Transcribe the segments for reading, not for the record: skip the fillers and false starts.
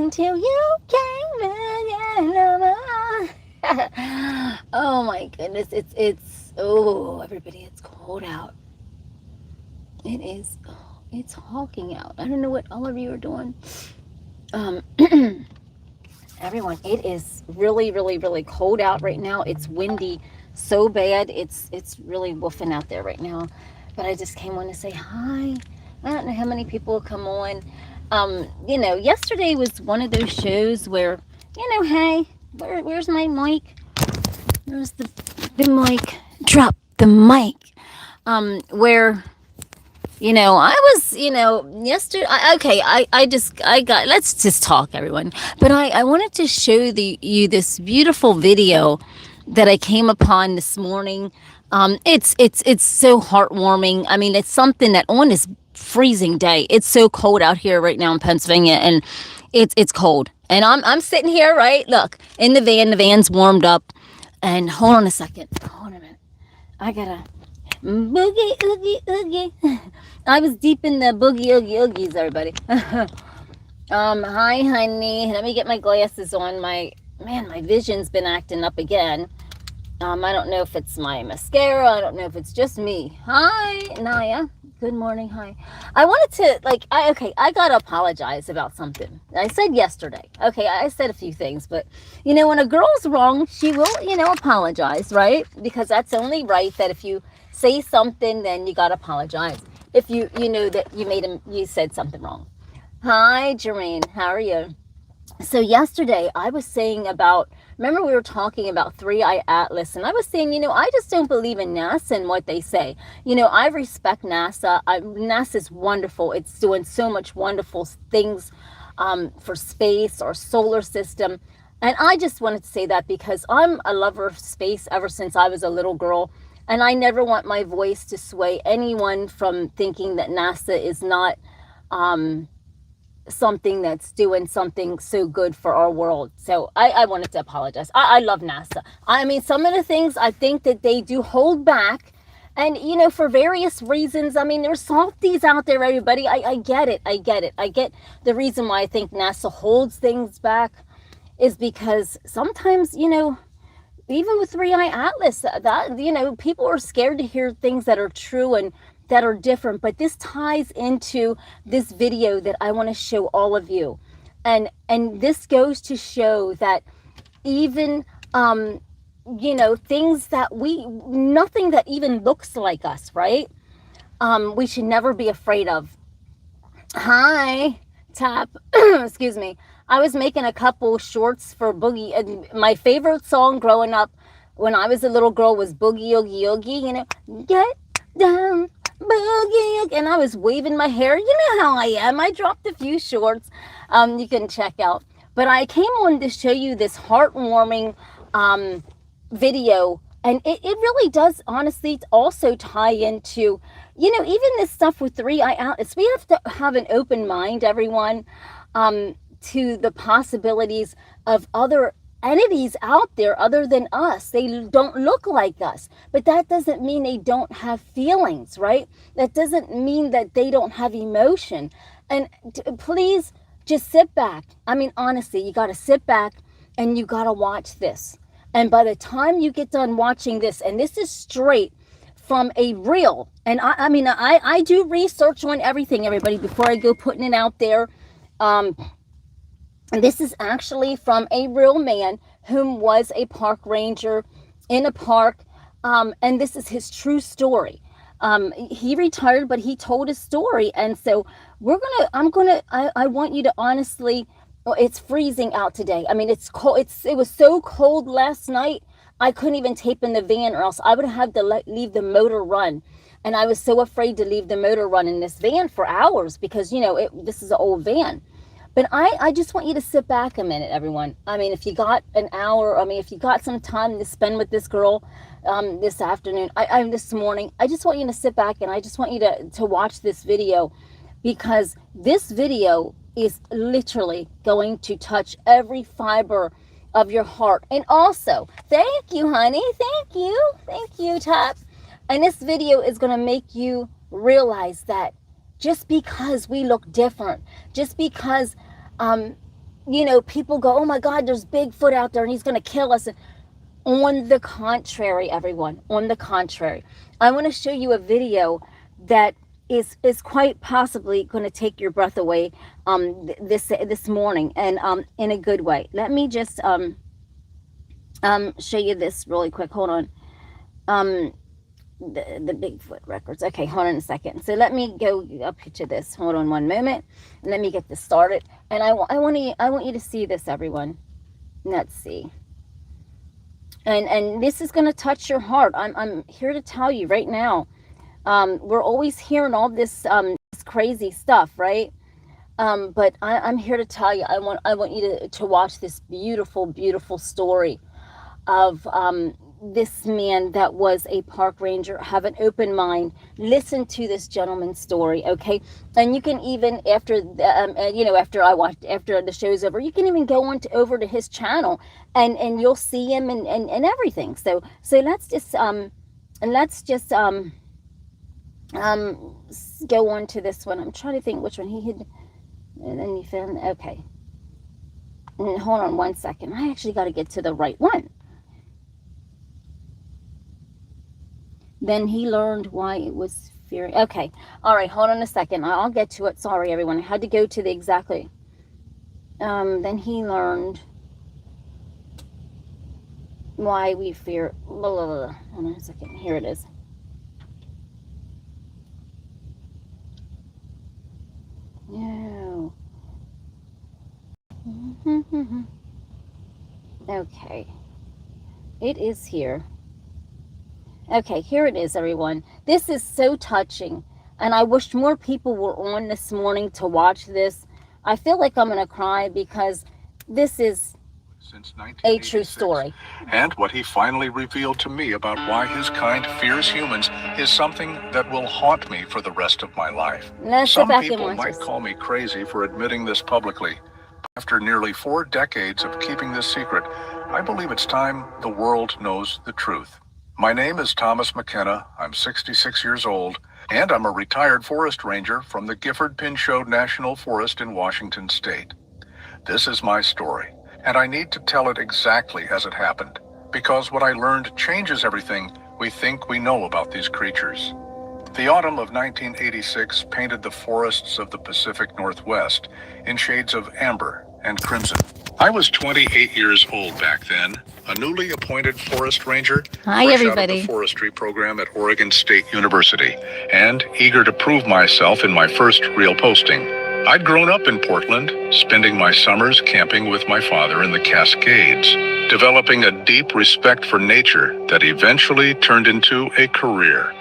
until you came back. Oh my goodness, it's oh everybody, it's cold out. It is. Oh, it's hawking out. I don't know what all of you are doing. Um, everyone, it is really, really, really cold out right now. It's windy so bad. It's really woofing out there right now. But I just came on to say hi. I don't know how many people come on. Yesterday was one of those shows where, hey, where's my mic? Where's the mic? Drop the mic. Where I was, yesterday. Let's just talk, everyone. But I wanted to show you this beautiful video that I came upon this morning. It's so heartwarming. I mean, it's something that on this freezing day, it's so cold out here right now in Pennsylvania, and it's cold. And I'm sitting here, right? Look, in the van. The van's warmed up. And hold on a second. Hold on a minute. I gotta boogie oogie oogie. I was deep in the boogie oogie oogies, everybody. Hi, honey. Let me get my glasses on. My vision's been acting up again. I don't know if it's my mascara. I don't know if it's just me. Hi, Naya. Good morning. Hi. I wanted to, I gotta apologize about something I said yesterday. Okay, I said a few things, but, when a girl's wrong, she will, apologize, right? Because that's only right, that if you say something, then you gotta apologize. If you know that you said something wrong. Hi, Jermaine. How are you? So yesterday I was saying remember we were talking about 3i Atlas, and I was saying, I just don't believe in NASA and what they say. I respect NASA. NASA's wonderful. It's doing so much wonderful things for space or solar system. And I just wanted to say that because I'm a lover of space ever since I was a little girl. And I never want my voice to sway anyone from thinking that NASA is not something that's doing something so good for our world. So I wanted to apologize. I love NASA. I mean, some of the things I think that they do hold back, and for various reasons. I mean, there's softies out there, everybody. I get it. I get the reason why I think NASA holds things back is because sometimes, even with 3i Atlas, that people are scared to hear things that are true and that are different. But this ties into this video that I want to show all of you, and this goes to show that even things that nothing that even looks like us, right? We should never be afraid of. Hi, Tap. Excuse me. I was making a couple shorts for Boogie, and my favorite song growing up when I was a little girl was Boogie Oogie Oogie. Get down, boogie, and I was waving my hair. You know how I am. I dropped a few shorts you can check out. But I came on to show you this heartwarming video, and it really does honestly also tie into, even this stuff with 3i Atlas. We have to have an open mind, everyone, to the possibilities of other entities out there other than us. They don't look like us, but that doesn't mean they don't have feelings, right? That doesn't mean that they don't have emotion. And please just sit back. I mean, honestly, you got to sit back and you got to watch this. And by the time you get done watching this, and this is straight from a reel, and I do research on everything, everybody, before I go putting it out there. And this is actually from a real man whom was a park ranger in a park. And this is his true story. He retired, but he told his story. And so I want you to honestly, it's freezing out today. I mean, it's cold. It was so cold last night. I couldn't even tape in the van, or else I would have to leave the motor run. And I was so afraid to leave the motor run in this van for hours because, this is an old van. But I just want you to sit back a minute, everyone. I mean, if you got an hour, if you got some time to spend with this girl this afternoon, this morning, I just want you to sit back and I just want you to watch this video, because this video is literally going to touch every fiber of your heart. And also, thank you, honey. Thank you, Tap. And this video is going to make you realize that just because we look different, just because people go, oh my God, there's Bigfoot out there and he's going to kill us. On the contrary, everyone, on the contrary, I want to show you a video that is quite possibly going to take your breath away this morning, and in a good way. Let me just show you this really quick. Hold on. The Bigfoot records. Okay, hold on a second. So let me go up to this. Hold on one moment. And let me get this started. And I want you to see this, everyone. Let's see. And this is going to touch your heart. I'm here to tell you right now. We're always hearing all this crazy stuff, right? But I'm here to tell you. I want you to watch this beautiful, beautiful story of this man that was a park ranger. Have an open mind. Listen to this gentleman's story, okay? And you can even, after the show's over, you can even go over to his channel and you'll see him and everything. So let's just go on to this one. I'm trying to think which one he had, and then you found, okay. And hold on one second. I actually got to get to the right one. Then he learned why it was fearing. Okay. All right. Hold on a second. I'll get to it. Sorry, everyone. I had to go to the exactly. Then he learned why we fear. Blah, blah, blah. Hold on a second. Here it is. No. Okay. It is here. Okay, here it is, everyone. This is so touching, and I wish more people were on this morning to watch this. I feel like I'm going to cry because this is a true story. And what he finally revealed to me about why his kind fears humans is something that will haunt me for the rest of my life. Some people might call me crazy for admitting this publicly. After nearly 4 decades of keeping this secret, I believe it's time the world knows the truth. My name is Thomas McKenna. I'm 66 years old, and I'm a retired forest ranger from the Gifford-Pinchot National Forest in Washington State. This is my story, and I need to tell it exactly as it happened, because what I learned changes everything we think we know about these creatures. The autumn of 1986 painted the forests of the Pacific Northwest in shades of amber and crimson. I was 28 years old back then, a newly appointed forest ranger, Hi, everybody. Out of the forestry program at Oregon State University, and eager to prove myself in my first real posting. I'd grown up in Portland, spending my summers camping with my father in the Cascades, developing a deep respect for nature that eventually turned into a career.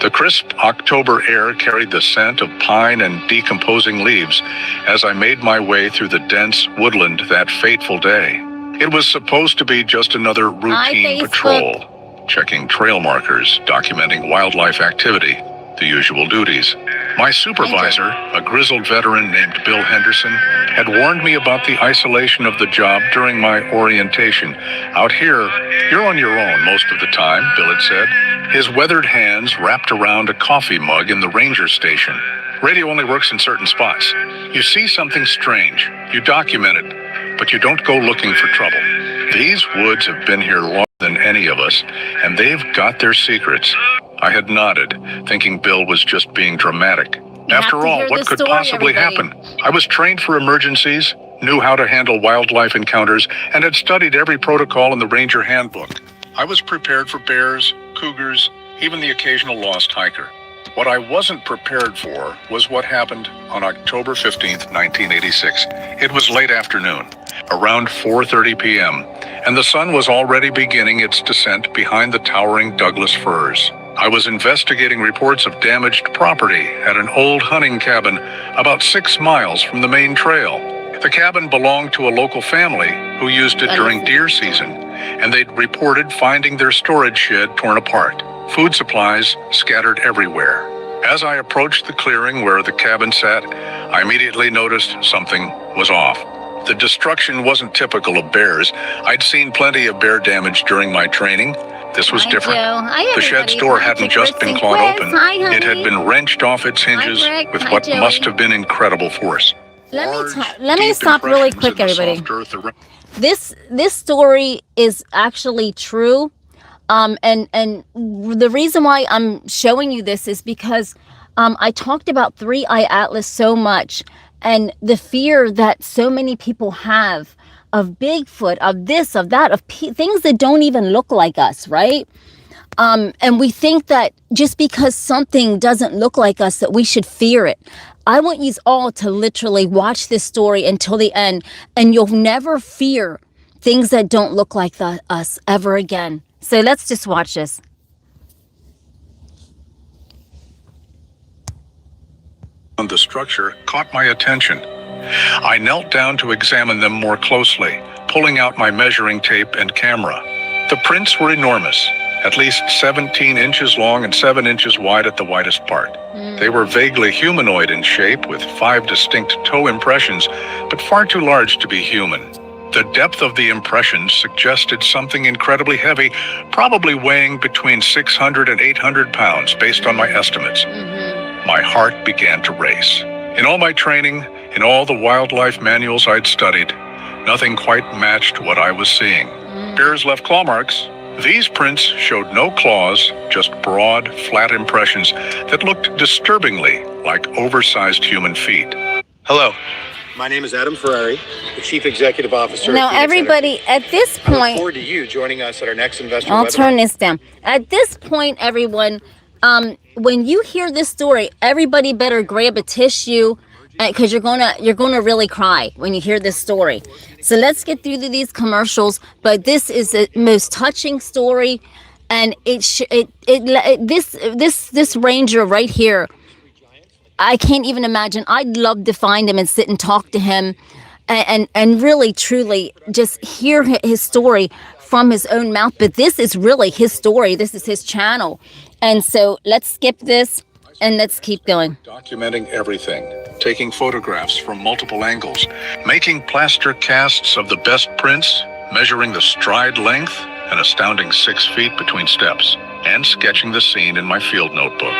The crisp October air carried the scent of pine and decomposing leaves as I made my way through the dense woodland that fateful day. It was supposed to be just another routine patrol, checking trail markers, documenting wildlife activity, the usual duties. My supervisor, a grizzled veteran named Bill Henderson, had warned me about the isolation of the job during my orientation. Out here, you're on your own most of the time, Bill had said, his weathered hands wrapped around a coffee mug in the ranger station. Radio only works in certain spots. You see something strange, you document it, but you don't go looking for trouble. These woods have been here longer than any of us, and they've got their secrets. I had nodded, thinking Bill was just being dramatic. After all, what could possibly happen? I was trained for emergencies, knew how to handle wildlife encounters, and had studied every protocol in the Ranger Handbook. I was prepared for bears, cougars, even the occasional lost hiker. What I wasn't prepared for was what happened on October 15th, 1986. It was late afternoon, around 4:30 p.m., and the sun was already beginning its descent behind the towering Douglas firs. I was investigating reports of damaged property at an old hunting cabin about 6 miles from the main trail. The cabin belonged to a local family who used it during deer season, and they'd reported finding their storage shed torn apart, food supplies scattered everywhere. As I approached the clearing where the cabin sat, I immediately noticed something was off. The destruction wasn't typical of bears. I'd seen plenty of bear damage during my training. This was different. The shed's door hadn't just been clawed open. It had been wrenched off its hinges with what must have been incredible force. let me stop really quick, everybody. This story is actually true. And the reason why I'm showing you this is because I talked about 3-Eye Atlas so much, and the fear that so many people have of Bigfoot, of this, of that, of things that don't even look like us, right? And we think that just because something doesn't look like us, that we should fear it. I want you all to literally watch this story until the end, and you'll never fear things that don't look like us ever again. So let's just watch this. The structure caught my attention. I knelt down to examine them more closely, pulling out my measuring tape and camera. The prints were enormous, at least 17 inches long and 7 inches wide at the widest part. They were vaguely humanoid in shape, with 5 distinct toe impressions, but far too large to be human. The depth of the impressions suggested something incredibly heavy, probably weighing between 600 and 800 pounds, based on my estimates. My heart began to race. In all my training, in all the wildlife manuals I'd studied, nothing quite matched what I was seeing. Bears left claw marks. These prints showed no claws, just broad, flat impressions that looked disturbingly like oversized human feet. Hello, my name is Adam Ferrari, the Chief Executive Officer. Now, everybody, at this I look point, forward to you joining us at our next investor I'll webinar. turn this down. At this point, everyone, when you hear this story, everybody better grab a tissue, because you're gonna really cry when you hear this story. So let's get through these commercials. But this is the most touching story, and this ranger right here, I can't even imagine. I'd love to find him and sit and talk to him, and really truly just hear his story from his own mouth. But this is really his story. This is his channel, and so let's skip this and let's keep going. Documenting everything, taking photographs from multiple angles, making plaster casts of the best prints, measuring the stride length, an astounding 6 feet between steps, and sketching the scene in my field notebook.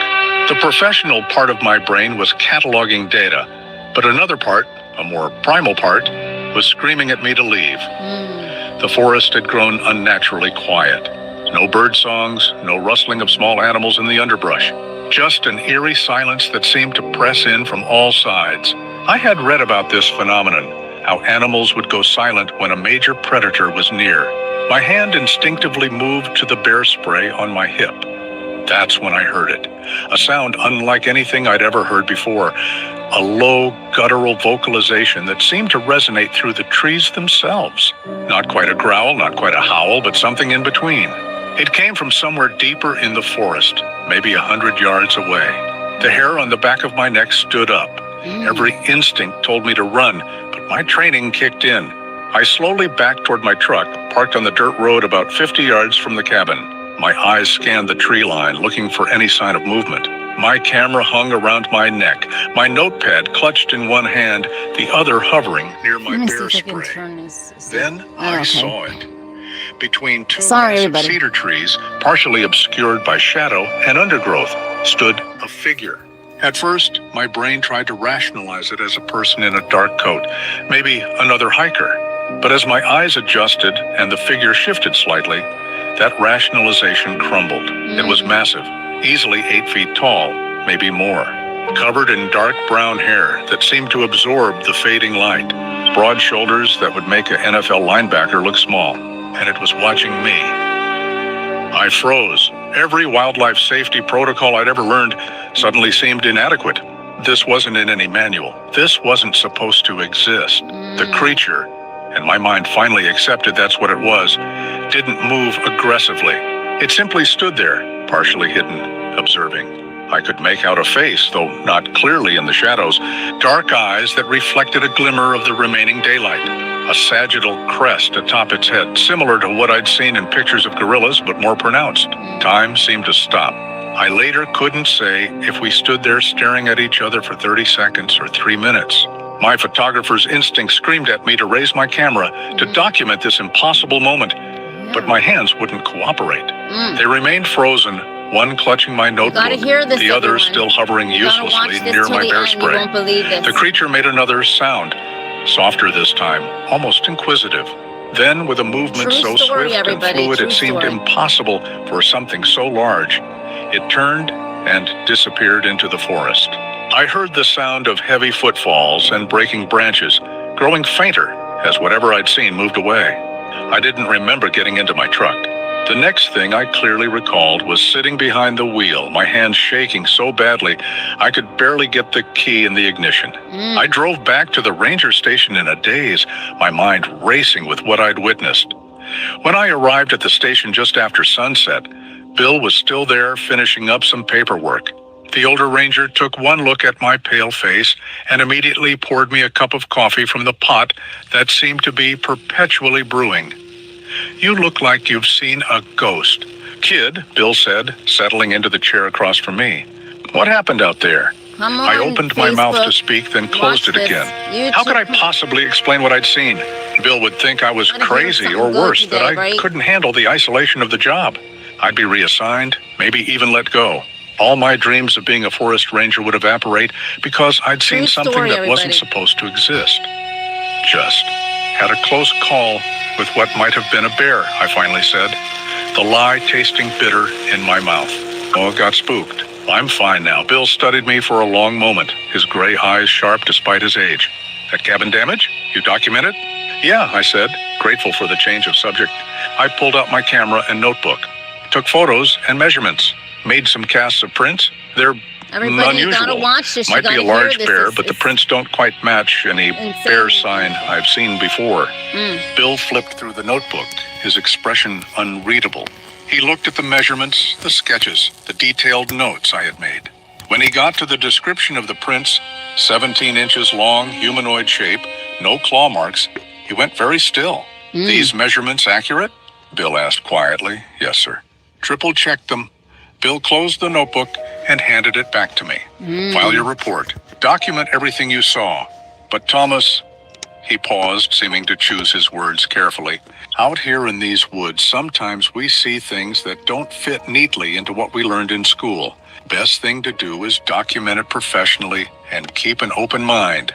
The professional part of my brain was cataloging data, but another part, a more primal part, was screaming at me to leave. The forest had grown unnaturally quiet. No bird songs, no rustling of small animals in the underbrush. Just an eerie silence that seemed to press in from all sides. I had read about this phenomenon, how animals would go silent when a major predator was near. My hand instinctively moved to the bear spray on my hip. That's when I heard it. A sound unlike anything I'd ever heard before. A low, guttural vocalization that seemed to resonate through the trees themselves. Not quite a growl, not quite a howl, but something in between. It came from somewhere deeper in the forest, maybe 100 yards away. The hair on the back of my neck stood up. Every instinct told me to run, but my training kicked in. I slowly backed toward my truck, parked on the dirt road about 50 yards from the cabin. My eyes scanned the tree line, looking for any sign of movement. My camera hung around my neck, my notepad clutched in one hand, the other hovering near my bear spray. Then I saw it. Between two massive cedar trees, partially obscured by shadow and undergrowth, stood a figure. At first, my brain tried to rationalize it as a person in a dark coat, maybe another hiker. But as my eyes adjusted and the figure shifted slightly, that rationalization crumbled. It was massive, easily 8 feet tall, maybe more, covered in dark brown hair that seemed to absorb the fading light, broad shoulders that would make an NFL linebacker look small, and it was watching me. I froze. Every wildlife safety protocol I'd ever learned suddenly seemed inadequate. This wasn't in any manual. This wasn't supposed to exist. The creature, and my mind finally accepted that's what it was, didn't move aggressively. It simply stood there, partially hidden, observing. I could make out a face, though not clearly in the shadows, dark eyes that reflected a glimmer of the remaining daylight, a sagittal crest atop its head, similar to what I'd seen in pictures of gorillas, but more pronounced. Time seemed to stop. I later couldn't say if we stood there staring at each other for 30 seconds or 3 minutes. My photographer's instinct screamed at me to raise my camera to document this impossible moment, but my hands wouldn't cooperate. They remained frozen, one clutching my notebook, the other still hovering uselessly near my bear spray. The creature made another sound, softer this time, almost inquisitive. Then, with a movement so swift and fluid it seemed impossible for something so large, it turned and disappeared into the forest. I heard the sound of heavy footfalls and breaking branches, growing fainter as whatever I'd seen moved away. I didn't remember getting into my truck. The next thing I clearly recalled was sitting behind the wheel, my hands shaking so badly I could barely get the key in the ignition. I drove back to the ranger station in a daze, my mind racing with what I'd witnessed. When I arrived at the station just after sunset, Bill was still there finishing up some paperwork. The older ranger took one look at my pale face and immediately poured me a cup of coffee from the pot that seemed to be perpetually brewing. "You look like you've seen a ghost." "Kid," Bill said, settling into the chair across from me. "What happened out there?" I opened my mouth to speak, then closed it again. How could I possibly explain what I'd seen? Bill would think I was crazy, or worse, that I couldn't handle the isolation of the job. I'd be reassigned, maybe even let go. All my dreams of being a forest ranger would evaporate because I'd seen something that wasn't supposed to exist. Just had a close call with what might have been a bear, I finally said, the lie tasting bitter in my mouth. Oh, got spooked. I'm fine now. Bill studied me for a long moment, his gray eyes sharp despite his age. "That cabin damage? You documented?" "Yeah," I said, grateful for the change of subject. I pulled out my camera and notebook, took photos and measurements, made some casts of prints. They're unusual. Might be a large bear, but the prints don't quite match any bear sign I've seen before. Bill flipped through the notebook, his expression unreadable. He looked at the measurements, the sketches, the detailed notes I had made. When he got to the description of the prints, 17 inches long, humanoid shape, no claw marks, he went very still. "These measurements accurate?" Bill asked quietly. "Yes, sir." Triple-checked them. Bill closed the notebook and handed it back to me. "File your report. Document everything you saw. But Thomas," he paused, seeming to choose his words carefully, "out here in these woods, sometimes we see things that don't fit neatly into what we learned in school. Best thing to do is document it professionally and keep an open mind."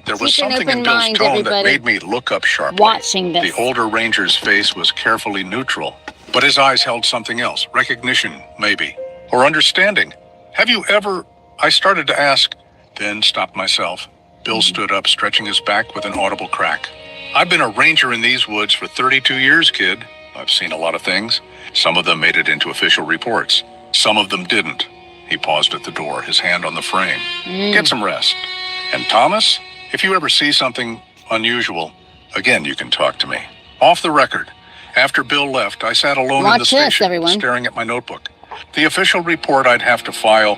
There was something in Bill's tone that made me look up sharply. Watching this. The older ranger's face was carefully neutral, but his eyes held something else. Recognition, maybe. Or understanding. "Have you ever—" I started to ask, then stopped myself. Bill stood up, stretching his back with an audible crack. "I've been a ranger in these woods for 32 years, kid. I've seen a lot of things. Some of them made it into official reports. Some of them didn't." He paused at the door, his hand on the frame. "Get some rest. And Thomas, if you ever see something unusual, again, you can talk to me. Off the record." After Bill left, I sat alone in the station, staring at my notebook. The official report I'd have to file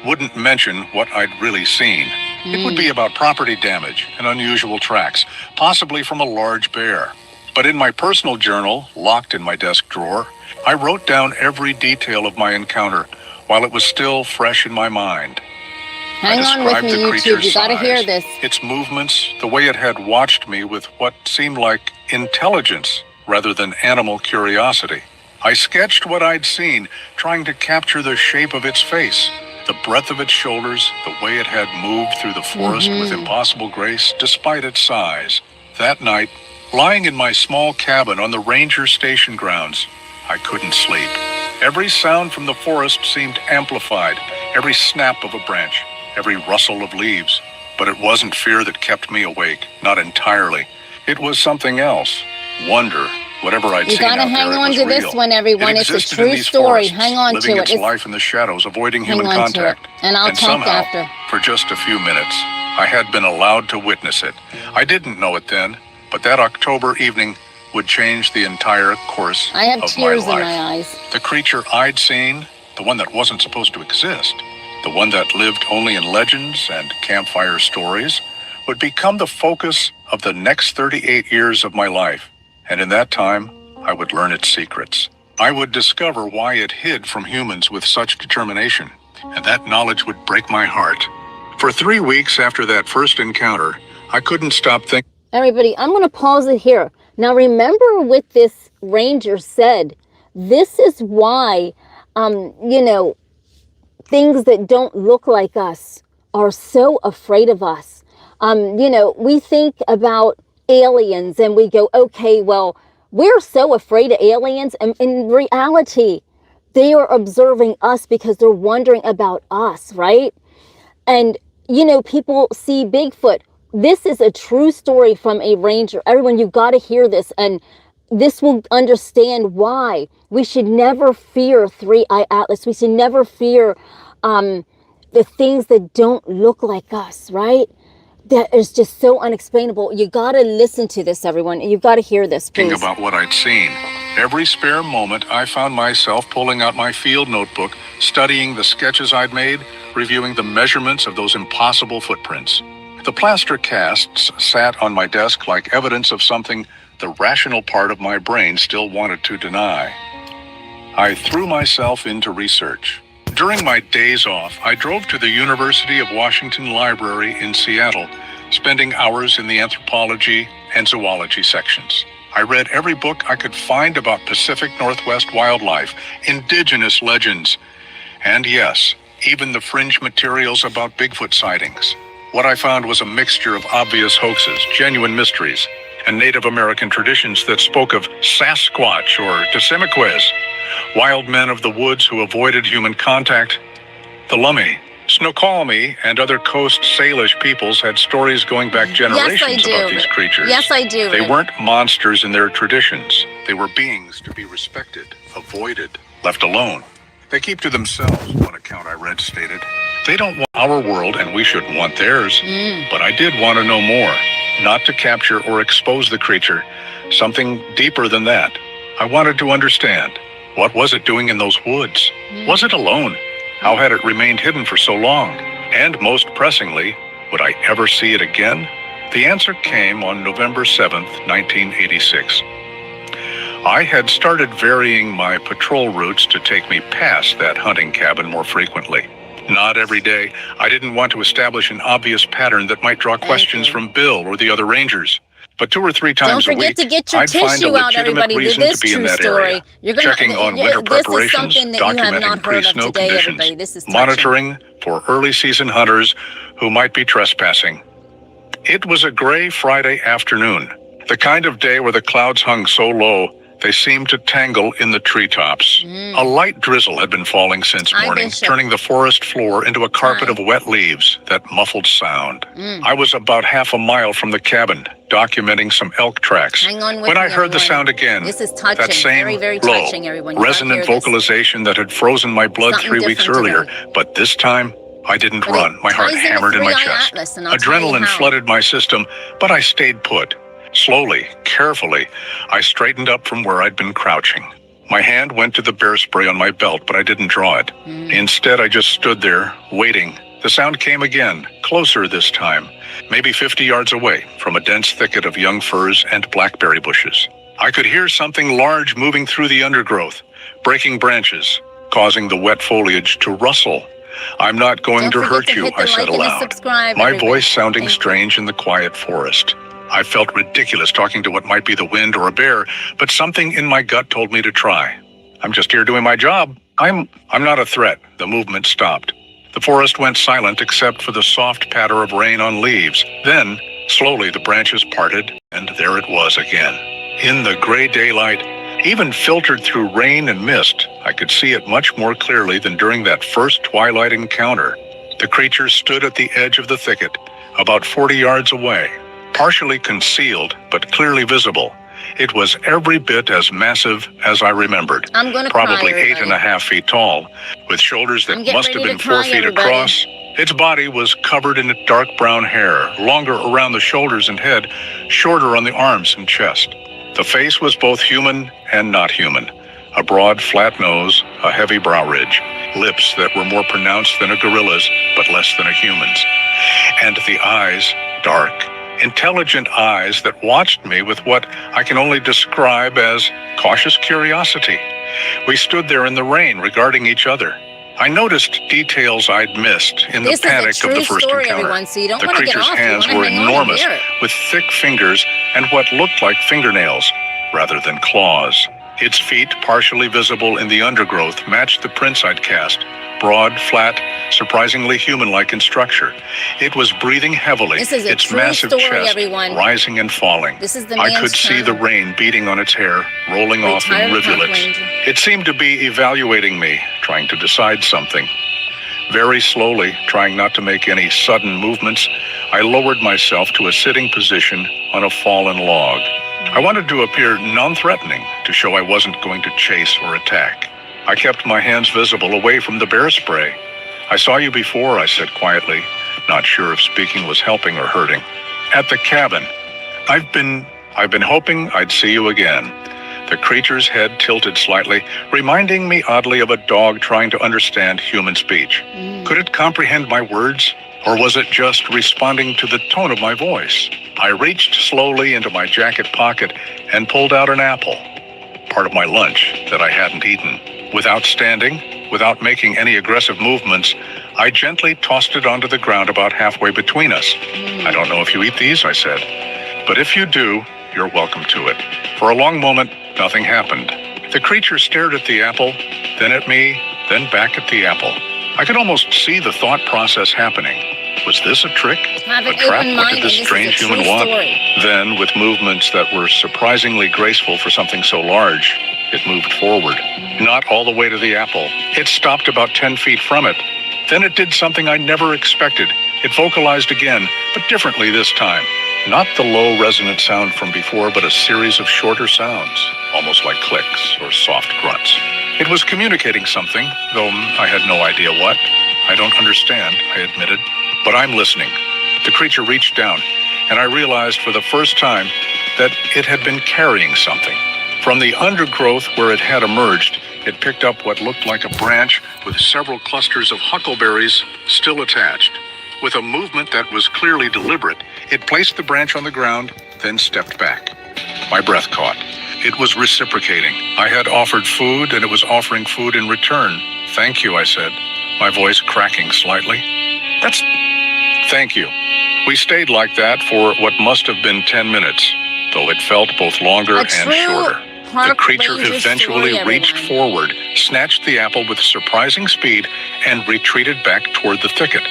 wouldn't mention what I'd really seen. It would be about property damage and unusual tracks, possibly from a large bear. But in my personal journal, locked in my desk drawer, I wrote down every detail of my encounter while it was still fresh in my mind. Hang on with me, YouTube. You gotta hear this. Its movements, the way it had watched me with what seemed like intelligence rather than animal curiosity. I sketched what I'd seen, trying to capture the shape of its face, the breadth of its shoulders, the way it had moved through the forest with impossible grace despite its size. That night, lying in my small cabin on the ranger station grounds, I couldn't sleep. Every sound from the forest seemed amplified, every snap of a branch, every rustle of leaves. But it wasn't fear that kept me awake, not entirely. It was something else. Wonder. Whatever I'd seen out there, it was real. You gotta hang on to this one, everyone. It's a true story. Hang on to it. Living its life in the shadows, avoiding human contact. And I'll talk after. For just a few minutes, I had been allowed to witness it. I didn't know it then, but that October evening would change the entire course of my life. I have tears in my eyes. The creature I'd seen, the one that wasn't supposed to exist, the one that lived only in legends and campfire stories, would become the focus of the next 38 years of my life. And in that time, I would learn its secrets. I would discover why it hid from humans with such determination, and that knowledge would break my heart. For 3 weeks after that first encounter, I couldn't stop thinking. Everybody, I'm going to pause it here. Now remember what this ranger said. This is why you know, things that don't look like us are so afraid of us. You know, we think about aliens and we go, okay, well, we're so afraid of aliens. And in reality, they are observing us because they're wondering about us, right? And, you know, people see Bigfoot. This is a true story from a ranger. Everyone, you've got to hear this. And this will understand why we should never fear three-eye atlas. We should never fear the things that don't look like us, right? That is just so unexplainable. You got to listen to this, everyone. You've got to hear this, please. Thinking about what I'd seen. Every spare moment, I found myself pulling out my field notebook, studying the sketches I'd made, reviewing the measurements of those impossible footprints. The plaster casts sat on my desk like evidence of something the rational part of my brain still wanted to deny. I threw myself into research. During my days off, I drove to the University of Washington Library in Seattle, spending hours in the anthropology and zoology sections. I read every book I could find about Pacific Northwest wildlife, indigenous legends, and yes, even the fringe materials about Bigfoot sightings. What I found was a mixture of obvious hoaxes, genuine mysteries, and Native American traditions that spoke of Sasquatch or Tessimiquez, wild men of the woods who avoided human contact. The Lummi, Snoqualmie, and other Coast Salish peoples had stories going back generations about these creatures. Yes, I do. They weren't monsters in their traditions. They were beings to be respected, avoided, left alone. They keep to themselves, one account I read stated. They don't want our world and we shouldn't want theirs. But I did want to know more, not to capture or expose the creature, something deeper than that. I wanted to understand. What was it doing in those woods? Was it alone? How had it remained hidden for so long? And most pressingly, would I ever see it again? The answer came on November 7th, 1986. I had started varying my patrol routes to take me past that hunting cabin more frequently. Not every day. I didn't want to establish an obvious pattern that might draw questions from Bill or the other rangers. But 2 or 3 times a week, Don't forget to get your I'd find a tissue out, legitimate everybody. reason This to be in true that story. area. You're gonna, Checking on winter preparations, this is something that you have documenting not heard of pre-snow today, conditions, everybody. This is touching. monitoring for early season hunters who might be trespassing. It was a gray Friday afternoon, the kind of day where the clouds hung so low they seemed to tangle in the treetops. A light drizzle had been falling since morning, turning the forest floor into a carpet of wet leaves, that muffled sound. I was about half a mile from the cabin, documenting some elk tracks, Hang on with when I me, heard the everyone. sound again. This is touching, that same very, very low, touching, everyone. You gotta resonant hear this. vocalization that had frozen my blood Something 3 weeks different earlier. today. But this time, I didn't But run. it My heart ties into hammered in my 3i chest. Atlas, and I'll tell you Adrenaline how. flooded my system, but I stayed put. Slowly, carefully, I straightened up from where I'd been crouching. My hand went to the bear spray on my belt, but I didn't draw it. Instead, I just stood there, waiting. The sound came again, closer this time, maybe 50 yards away from a dense thicket of young firs and blackberry bushes. I could hear something large moving through the undergrowth, breaking branches, causing the wet foliage to rustle. I'm not going to hurt you, I said aloud, my voice sounding strange in the quiet forest. I felt ridiculous talking to what might be the wind or a bear, but something in my gut told me to try. I'm just here doing my job. I'm not a threat. The movement stopped. The forest went silent except for the soft patter of rain on leaves. Then, slowly the branches parted, and there it was again. In the gray daylight, even filtered through rain and mist, I could see it much more clearly than during that first twilight encounter. The creature stood at the edge of the thicket, about 40 yards away. Partially concealed, but clearly visible. It was every bit as massive as I remembered. I'm gonna Probably cry, 8.5 feet tall, with shoulders that must have been 4 feet everybody. across. Its body was covered in dark brown hair, longer around the shoulders and head, shorter on the arms and chest. The face was both human and not human. A broad, flat nose, a heavy brow ridge, lips that were more pronounced than a gorilla's, but less than a human's. And the eyes, dark, intelligent eyes that watched me with what I can only describe as cautious curiosity. We stood there in the rain regarding each other. I noticed details I'd missed in the panic of the first encounter. Everyone, so you don't the want to get creature's off. hands were enormous, with thick fingers and what looked like fingernails rather than claws. Its feet, partially visible in the undergrowth, matched the prints I'd cast. Broad, flat, surprisingly human-like in structure. It was breathing heavily, This is a its true massive story, chest everyone. rising and falling. This is the I man's could see the channel. rain beating on its hair, rolling off in Retired park rivulets. ranger. It seemed to be evaluating me, trying to decide something. Very slowly, trying not to make any sudden movements, I lowered myself to a sitting position on a fallen log. I wanted to appear non-threatening, to show I wasn't going to chase or attack. I kept my hands visible away from the bear spray. "I saw you before," I said quietly, not sure if speaking was helping or hurting. "At the cabin. I've been hoping I'd see you again." The creature's head tilted slightly, reminding me oddly of a dog trying to understand human speech. Could it comprehend my words, or was it just responding to the tone of my voice? I reached slowly into my jacket pocket and pulled out an apple, part of my lunch that I hadn't eaten. Without standing, without making any aggressive movements, I gently tossed it onto the ground about halfway between us. "I don't know if you eat these," I said, "but if you do, you're welcome to it." For a long moment, nothing happened. The creature stared at the apple, then at me, then back at the apple. I could almost see the thought process happening. Was this a trick? Have A an trap? open What mind, did this and this strange is a human true want? story. Then, with movements that were surprisingly graceful for something so large, it moved forward. Not all the way to the apple. It stopped about 10 feet from it. Then it did something I never expected. It vocalized again, but differently this time. Not the low resonant sound from before, but a series of shorter sounds, almost like clicks or soft grunts. It was communicating something, though I had no idea what. "I don't understand," I admitted, "but I'm listening." The creature reached down, and I realized for the first time that it had been carrying something. From the undergrowth where it had emerged, it picked up what looked like a branch with several clusters of huckleberries still attached. With a movement that was clearly deliberate, it placed the branch on the ground, then stepped back. My breath caught. It was reciprocating. I had offered food, and it was offering food in return. "Thank you," I said, my voice cracking slightly. Thank you." We stayed like that for what must have been 10 minutes, though it felt both longer and shorter. The creature eventually reached forward, snatched the apple with surprising speed, and retreated back toward the thicket.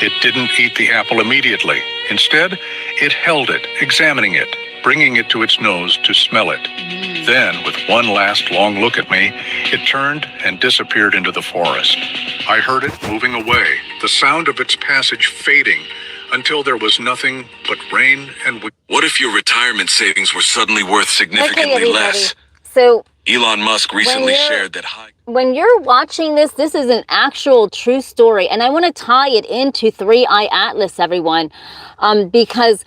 It didn't eat the apple immediately. Instead, it held it, examining it, bringing it to its nose to smell it. Then, with one last long look at me, it turned and disappeared into the forest. I heard it moving away, the sound of its passage fading, until there was nothing but rain and wind. What if your retirement savings were suddenly worth significantly less? So Elon Musk recently shared that when you're watching this, this is an actual true story. And I want to tie it into 3i Atlas, everyone, because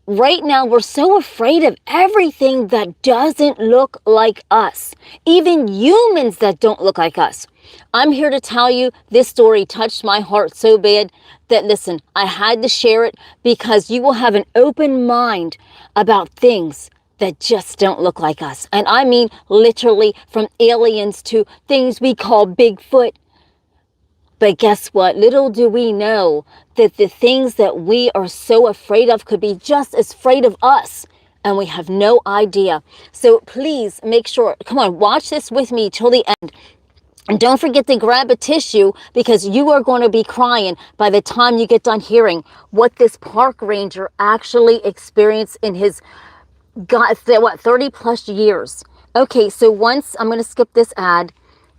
right now we're so afraid of everything that doesn't look like us, even humans that don't look like us. I'm here to tell you this story touched my heart so bad that, listen, I had to share it because you will have an open mind about things that just don't look like us. And I mean literally from aliens to things we call Bigfoot. But guess what? Little do we know that the things that we are so afraid of could be just as afraid of us. And we have no idea. So please make sure, come on, watch this with me till the end. And don't forget to grab a tissue because you are going to be crying by the time you get done hearing what this park ranger actually experienced in his 30 plus years. Okay, so once I'm going to skip this ad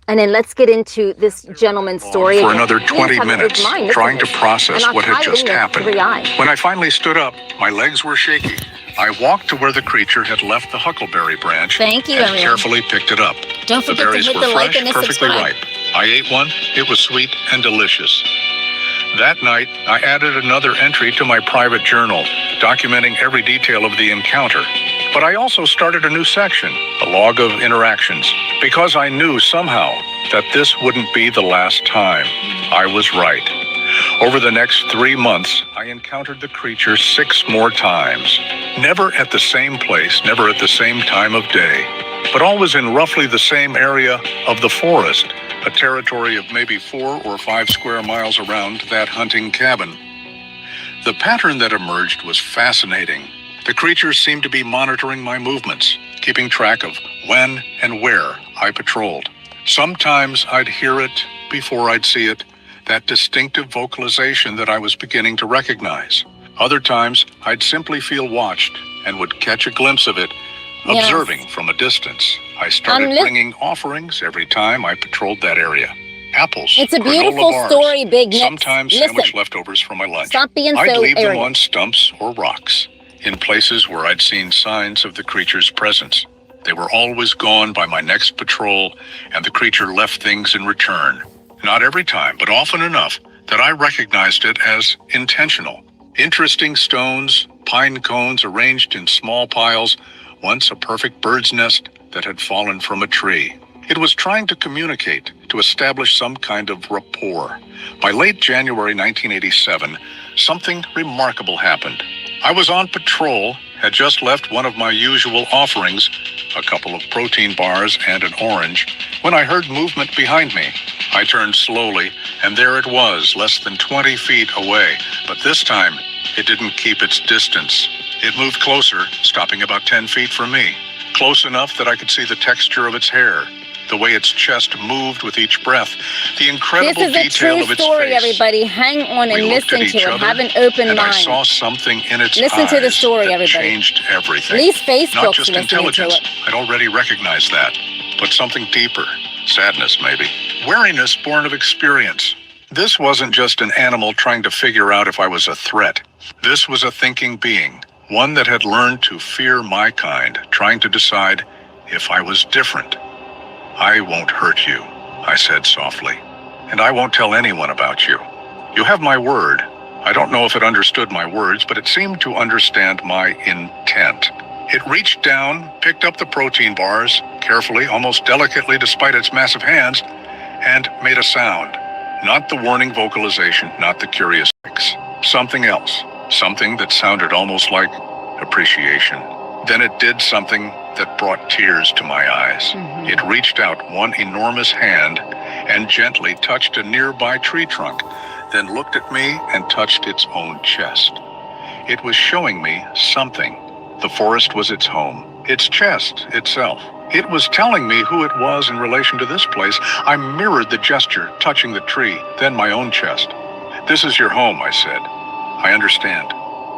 and then let's get into this gentleman's story. For another 20 minutes, trying to process what had just happened. When I finally stood up, my legs were shaky. I walked to where the creature had left the huckleberry branch and carefully picked it up. Don't forget the berries to hit were the fresh, like and the perfectly subscribe. ripe. I ate one. It was sweet and delicious. That night, I added another entry to my private journal, documenting every detail of the encounter. But I also started a new section, a log of interactions, because I knew somehow that this wouldn't be the last time. I was right. Over the next 3 months, I encountered the creature 6 more times. Never at the same place, never at the same time of day, but always in roughly the same area of the forest, a territory of maybe 4 or 5 square miles around that hunting cabin. The pattern that emerged was fascinating. The creature seemed to be monitoring my movements, keeping track of when and where I patrolled. Sometimes I'd hear it before I'd see it, that distinctive vocalization that I was beginning to recognize. Other times, I'd simply feel watched and would catch a glimpse of it, observing from a distance. I started bringing offerings every time I patrolled that area. Apples, it's a beautiful bars, story, Big Nick. sometimes sandwich leftovers from my lunch. Stop being so I'd leave them arrogant. on stumps or rocks, in places where I'd seen signs of the creature's presence. They were always gone by my next patrol, and the creature left things in return. Not every time, but often enough that I recognized it as intentional. Interesting stones, pine cones arranged in small piles, once a perfect bird's nest that had fallen from a tree. It was trying to communicate, to establish some kind of rapport. By late January 1987, something remarkable happened. I was on patrol, had just left one of my usual offerings, a couple of protein bars and an orange, when I heard movement behind me. I turned slowly, and there it was, less than 20 feet away. But this time, it didn't keep its distance. It moved closer, stopping about 10 feet from me. Close enough that I could see the texture of its hair, the way its chest moved with each breath, the incredible detail of its face. This is a true story, everybody. Hang on and listen to it. Have an open mind. I saw something in its eyes. Listen to the story, everybody. Changed everything. At least Facebook's not just listening intelligence. to it. I'd already recognized that, but something deeper. Sadness, maybe. Wariness born of experience. This wasn't just an animal trying to figure out if I was a threat. This was a thinking being, one that had learned to fear my kind, trying to decide if I was different. I won't hurt you, I said softly, and I won't tell anyone about you. You have my word. I don't know if it understood my words, but it seemed to understand my intent. It reached down, picked up the protein bars, carefully, almost delicately despite its massive hands, and made a sound. Not the warning vocalization, not the curious mix. Something else. Something that sounded almost like appreciation. Then it did something that brought tears to my eyes. It reached out one enormous hand and gently touched a nearby tree trunk, then looked at me and touched its own chest. It was showing me something. The forest was its home, its chest itself. It was telling me who it was in relation to this place. I mirrored the gesture, touching the tree, then my own chest. This is your home, I said. I understand.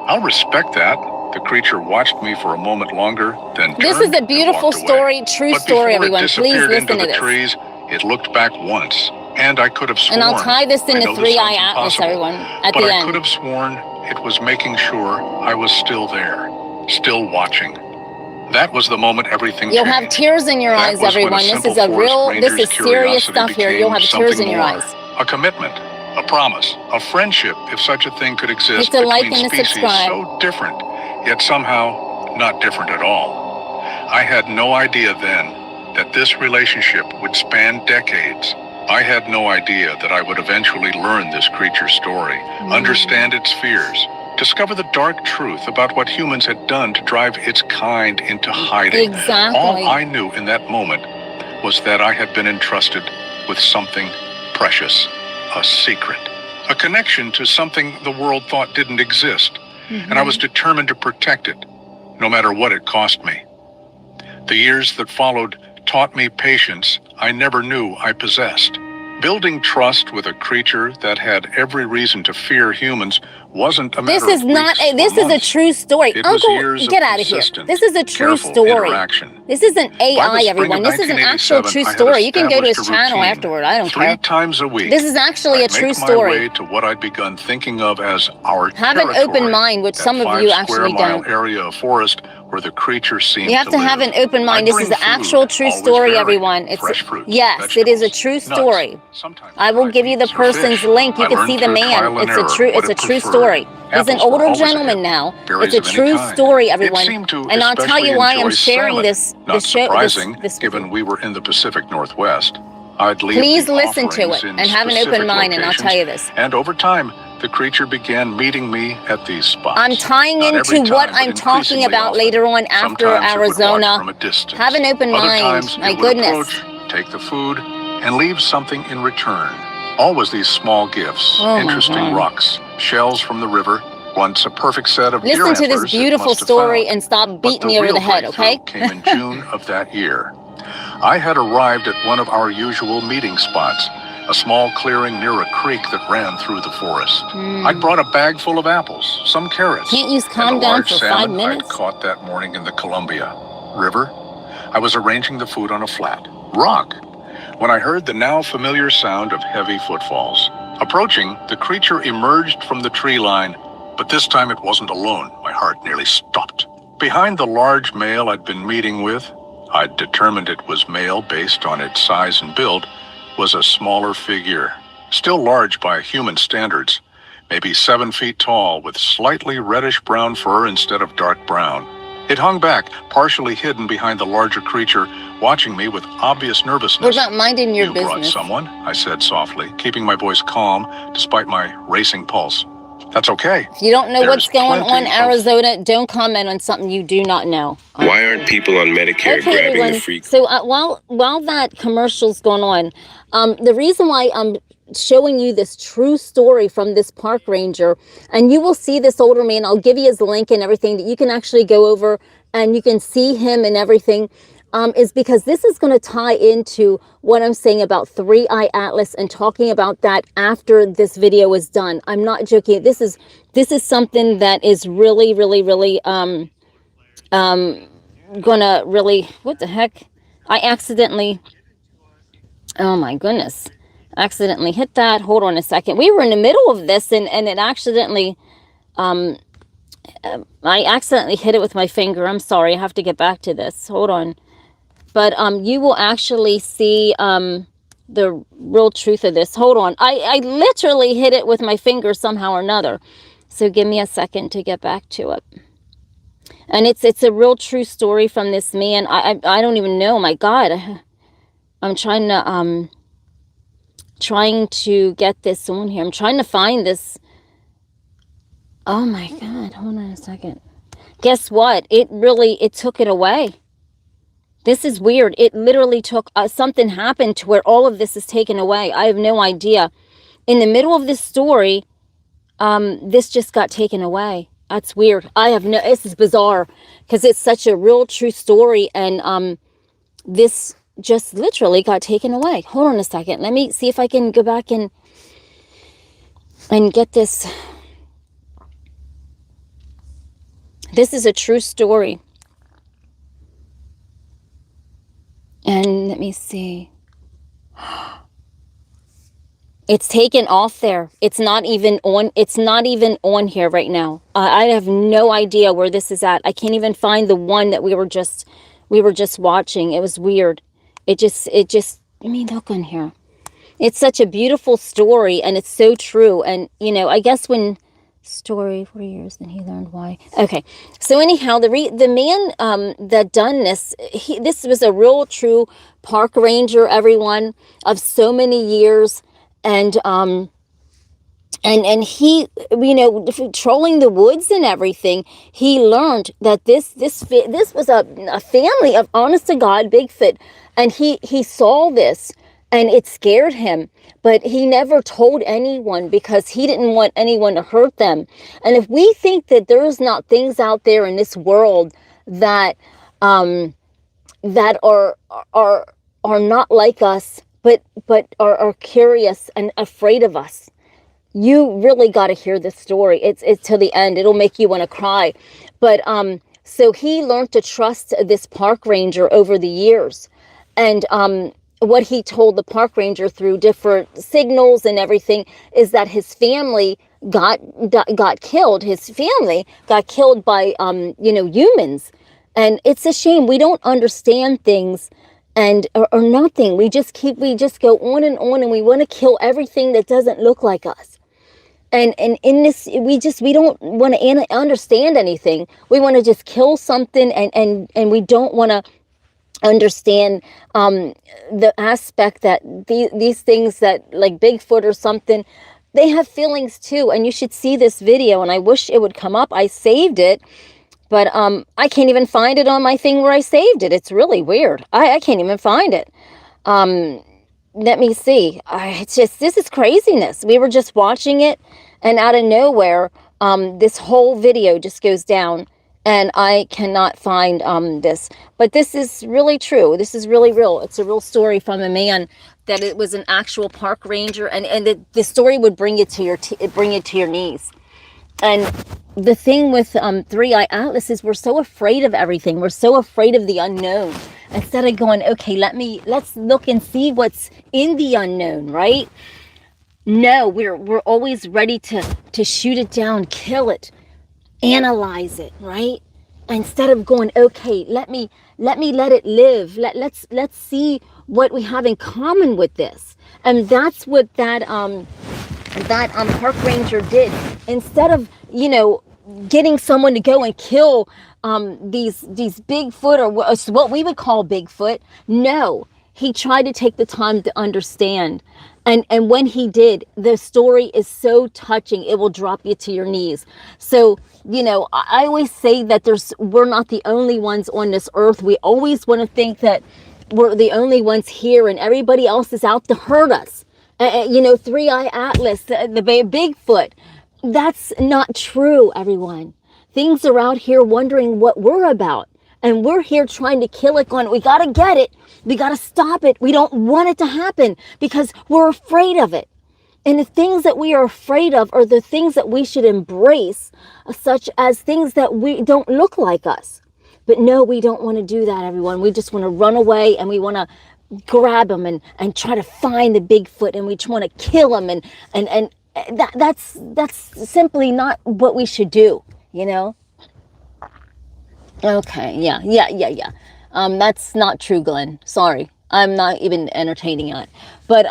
I'll respect that. The creature watched me for a moment longer, then turned. This is a beautiful story, true story, everyone. Please listen to this. Trees, it looked back once, and I could have sworn. And I'll tie this into 3-eye atlas, everyone, at the end. But I could have sworn it was making sure I was still there, still watching. That was the moment everything You'll changed. have tears in your eyes, everyone. This is this is serious stuff here. You'll have tears in your eyes. A commitment, a promise, a friendship, if such a thing could exist. Hit the like and the species subscribe. So different, yet somehow not different at all. I had no idea then that this relationship would span decades. I had no idea that I would eventually learn this creature's story, understand its fears, discover the dark truth about what humans had done to drive its kind into hiding. Exactly. All I knew in that moment was that I had been entrusted with something precious, a secret, a connection to something the world thought didn't exist, and I was determined to protect it, no matter what it cost me. The years that followed taught me patience I never knew I possessed. Building trust with a creature that had every reason to fear humans wasn't a matter This is of not weeks a, this or is a months. true story. It was Uncle, years get of out of here. consistent, This is a true careful story. interaction. This isn't By AI, the spring everyone. of This is an actual 1987, true I had story. You can go to his established a channel routine. afterward. I don't 3 care. times a week. This is actually a I'd true make story. my way to what I'd begun thinking of as our Have an territory, open mind, which that some of you actually 5-square-mile don't. area of forest where the creature seemed You have to live. have an open mind. I'd This is bring the food, actual true always story, varied, everyone. It's fresh fruit, yes, it is a vegetables, true nuts, story. sometimes I will dried give you the meats or person's fish. link. You I can learned see the through man. trial and It's a error true. what It's a it true preferred. story. He's an Apples were older always a gentleman hit. now. Berries It's a of any true kind. story, It everyone. seemed to And I'll tell especially you why I'm enjoy sharing salmon. this. Not surprising, This with given you. we were in the Pacific Northwest. I'd leave Please the listen to offerings it in and have an open specific mind, and I'll tell you this. And over time, the creature began meeting me at these spots. I'm tying Not every into what time, I'm but talking increasingly about often. later on after Sometimes it would watch Arizona. from a distance. Have an open Other mind. times My it would goodness. approach, take the food, and leave something in return. Always these small gifts, Oh my interesting God. rocks, shells from the river, Once a perfect set of deer Listen to antlers, this beautiful story and stop beating me over the head, okay? Came in June of that year. I had arrived at one of our usual meeting spots, a small clearing near a creek that ran through the forest. I'd brought a bag full of apples, some carrots, Can't you calm and a down large for salmon 5 minutes? I'd caught that morning in the Columbia River. I was arranging the food on a flat rock when I heard the now familiar sound of heavy footfalls. Approaching, the creature emerged from the tree line, but this time it wasn't alone. My heart nearly stopped. Behind the large male I'd been meeting with, I'd determined it was male based on its size and build, was a smaller figure, still large by human standards, maybe 7 feet tall with slightly reddish-brown fur instead of dark brown. It hung back, partially hidden behind the larger creature, watching me with obvious nervousness. We're not minding your You business. brought someone, I said softly, keeping my voice calm despite my racing pulse. That's okay. If you don't know There's what's going on, plenty of- Arizona, don't comment on something you do not know. Why aren't people on Medicare Okay, grabbing everyone. the free? So while that commercial's going on, the reason why I'm showing you this true story from this park ranger, and you will see this older man, I'll give you his link and everything that you can actually go over and you can see him and everything, is because this is going to tie into what I'm saying about 3-Eye Atlas and talking about that after this video is done. I'm not joking. This is something that is really, really, really gonna really, what the heck? I accidentally, oh my goodness, accidentally hit that. Hold on a second. We were in the middle of this and it accidentally, I accidentally hit it with my finger. I'm sorry. I have to get back to this. Hold on. But you will actually see the real truth of this. Hold on. I literally hit it with my finger somehow or another. So give me a second to get back to it. And it's a real true story from this man. I don't even know. My God. I'm trying to get this on here. I'm trying to find this. Oh my God. Hold on a second. Guess what? It took it away. This is weird. It literally took, something happened to where all of this is taken away. I have no idea. In the middle of this story, this just got taken away. That's weird. This is bizarre because it's such a real true story. And this just literally got taken away. Hold on a second. Let me see if I can go back and get this. This is a true story. And let me see. It's taken off there. It's not even on here right now. I have no idea where this is at. I can't even find the one that we were just watching. It was weird. It just let me look on here. It's such a beautiful story and it's so true. And I guess when story 4 years then he learned why. Okay, so anyhow, the man that done this, this was a real true park ranger, everyone, of so many years, and he, patrolling the woods and everything, he learned that this was a family of honest to God Bigfoot, and he saw this and it scared him. But he never told anyone because he didn't want anyone to hurt them. And if we think that there's not things out there in this world that that are not like us, but are curious and afraid of us, you really got to hear this story. It's to the end. It'll make you want to cry. But so he learned to trust this park ranger over the years, and what he told the park ranger through different signals and everything is that his family got killed. His family got killed by humans, and it's a shame. We don't understand things and or nothing. We just go on, and we want to kill everything that doesn't look like us. And in this, we don't want to understand anything. We want to just kill something, and we don't want to understand the aspect that these things that like Bigfoot or something, they have feelings too. And you should see this video, and I wish it would come up. I saved it, but I can't even find it on my thing where I saved it. It's really weird. I can't even find it. Let me see. This is craziness. We were just watching it, and out of nowhere, This whole video just goes down, and I cannot find this. But this is really true. This is really real. It's a real story from a man that it was an actual park ranger, and the story would bring you to your knees. And the thing with three-eye atlas is we're so afraid of everything. We're so afraid of the unknown. Instead of going, okay, let's look and see what's in the unknown, right? No, we're always ready to shoot it down, kill it, analyze it, right? Instead of going, okay, let it live. Let's see what we have in common with this. And that's what that park ranger did. Instead of, getting someone to go and kill these Bigfoot, or what we would call Bigfoot, no, he tried to take the time to understand. And when he did, the story is so touching, it will drop you to your knees. So, I always say that we're not the only ones on this earth. We always want to think that we're the only ones here and everybody else is out to hurt us. Three-eye atlas, the Bigfoot. That's not true, everyone. Things are out here wondering what we're about. And we're here trying to kill it, going, we got to get it. We got to stop it. We don't want it to happen because we're afraid of it. And the things that we are afraid of are the things that we should embrace, such as things that we don't look like us. But no, we don't want to do that, everyone. We just want to run away, and we want to grab them and try to find the Bigfoot, and we just want to kill them. And that's simply not what we should do, Okay, yeah. That's not true, Glenn. Sorry. I'm not even entertaining it. But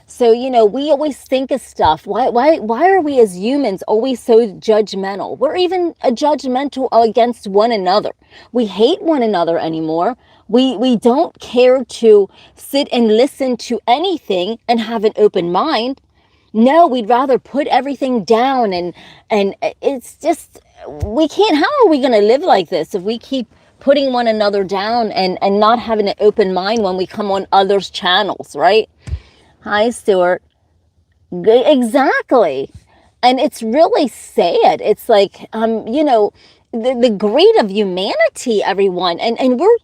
so we always think of stuff. Why are we as humans always so judgmental? We're even judgmental against one another. We hate one another anymore. We don't care to sit and listen to anything and have an open mind. No, we'd rather put everything down, and it's just, we can't. How are we going to live like this if we keep putting one another down and not having an open mind when we come on others' channels, right? Hi, Stuart. Exactly. And it's really sad. It's like, the greed of humanity, everyone. And we're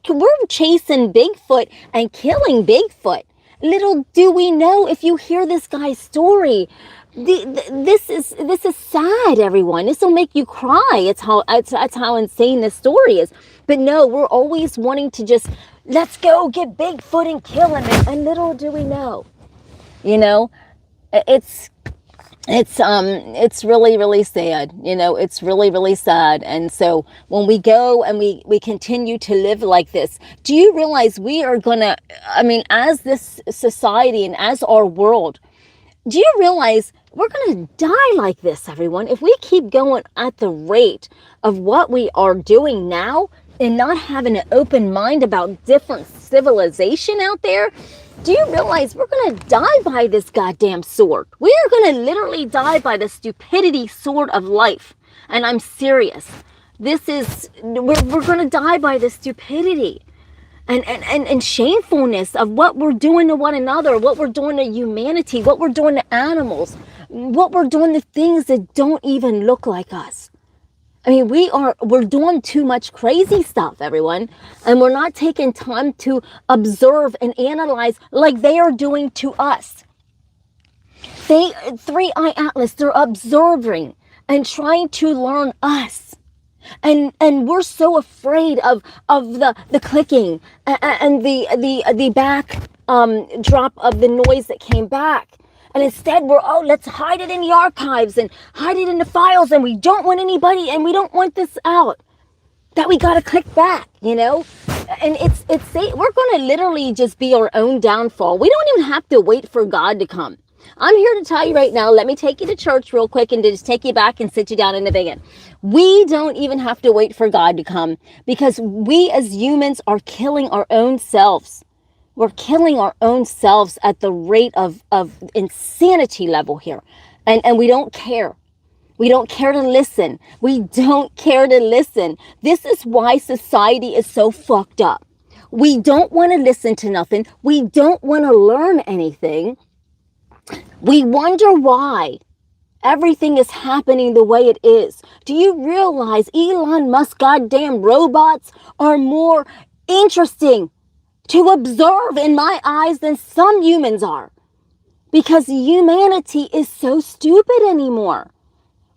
chasing Bigfoot and killing Bigfoot. Little do we know, if you hear this guy's story, this is sad, everyone. This will make you cry. That's how insane this story is. But no, we're always wanting to just, let's go get Bigfoot and kill him. And little do we know, it's really, really sad. It's really, really sad. And so when we go and we continue to live like this, do you realize we are gonna, as this society and as our world, do you realize we're gonna die like this, everyone? If we keep going at the rate of what we are doing now and not having an open mind about different civilization out there, do you realize we're going to die by this goddamn sword? We are going to literally die by the stupidity sword of life. And I'm serious. We're going to die by the stupidity and shamefulness of what we're doing to one another, what we're doing to humanity, what we're doing to animals, what we're doing to things that don't even look like us. We're doing too much crazy stuff, everyone, and we're not taking time to observe and analyze like they are doing to us. Three-eye atlas, they're observing and trying to learn us. And we're so afraid of the clicking and the back drop of the noise that came back. And instead let's hide it in the archives and hide it in the files, and we don't want anybody, and we don't want this out. That we got to click back, And we're going to literally just be our own downfall. We don't even have to wait for God to come. I'm here to tell you right now, let me take you to church real quick and just take you back and sit you down in the vegan. We don't even have to wait for God to come, because we as humans are killing our own selves. We're killing our own selves at the rate of insanity level here. And we don't care. We don't care to listen. We don't care to listen. This is why society is so fucked up. We don't want to listen to nothing. We don't want to learn anything. We wonder why. everything is happening the way it is. Do you realize Elon Musk goddamn robots are more interesting to observe in my eyes than some humans are? Because humanity is so stupid anymore.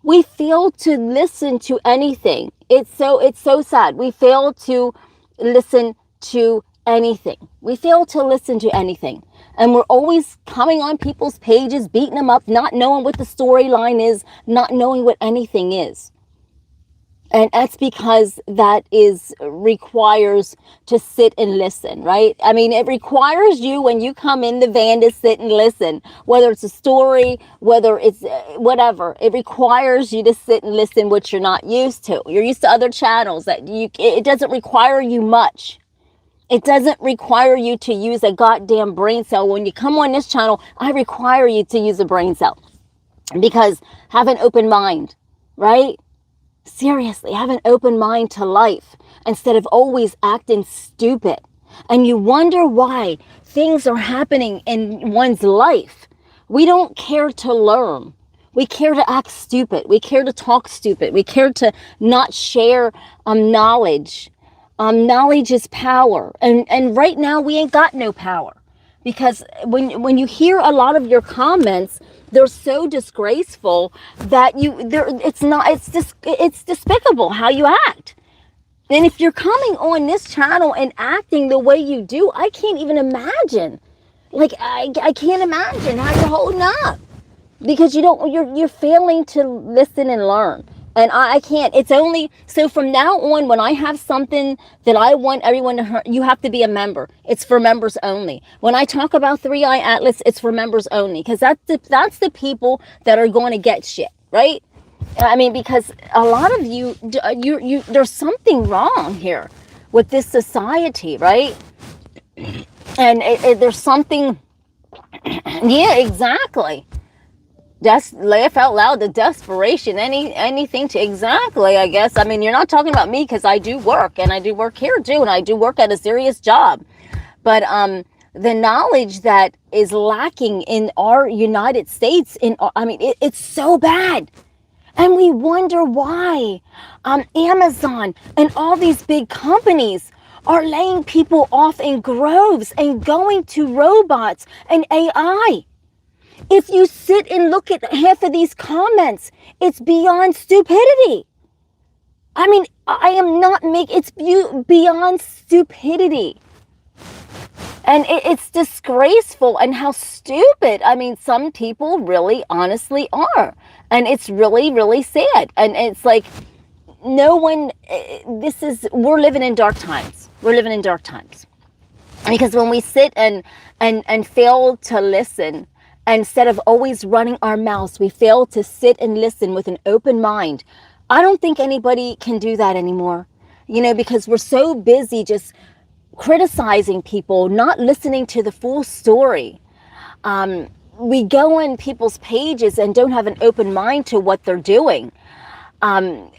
We fail to listen to anything. It's so sad. We fail to listen to anything. We fail to listen to anything. And we're always coming on people's pages, beating them up, not knowing what the storyline is, not knowing what anything is. And that's because that requires to sit and listen, right? I mean, it requires you when you come in the van to sit and listen, whether it's a story, whether it's whatever. It requires you to sit and listen, which you're not used to. You're used to other channels it doesn't require you much. It doesn't require you to use a goddamn brain cell. When you come on this channel, I require you to use a brain cell because have an open mind, right? Seriously, have an open mind to life instead of always acting stupid. And you wonder why things are happening in one's life. We don't care to learn. We care to act stupid. We care to talk stupid. We care to not share knowledge. Knowledge is power. And right now we ain't got no power. Because when you hear a lot of your comments, they're so disgraceful that it's despicable how you act. And if you're coming on this channel and acting the way you do, I can't even imagine. Like I can't imagine how you're holding up, because you're failing to listen and learn. And I can't. It's only so from now on, when I have something that I want everyone to hear, you have to be a member. It's for members only. When I talk about 3i Atlas, it's for members only, because that's the people that are going to get shit, right? I mean, because a lot of you there's something wrong here with this society, right? And there's something. Yeah, exactly. Just laugh out loud, the desperation, anything to exactly, I guess. I mean, you're not talking about me, because I do work, and I do work here too, and I do work at a serious job. But the knowledge that is lacking in our United States, it's so bad. And we wonder why Amazon and all these big companies are laying people off in groves and going to robots and AI. If you sit and look at half of these comments, it's beyond stupidity. I mean, I am not it's beyond stupidity. And it's disgraceful, and how stupid, I mean, some people really honestly are. And it's really, really sad. And it's like, we're living in dark times. We're living in dark times. Because when we sit and fail to listen, instead of always running our mouths, we fail to sit and listen with an open mind. I don't think anybody can do that anymore, because we're so busy just criticizing people, not listening to the full story. We go on people's pages and don't have an open mind to what they're doing. I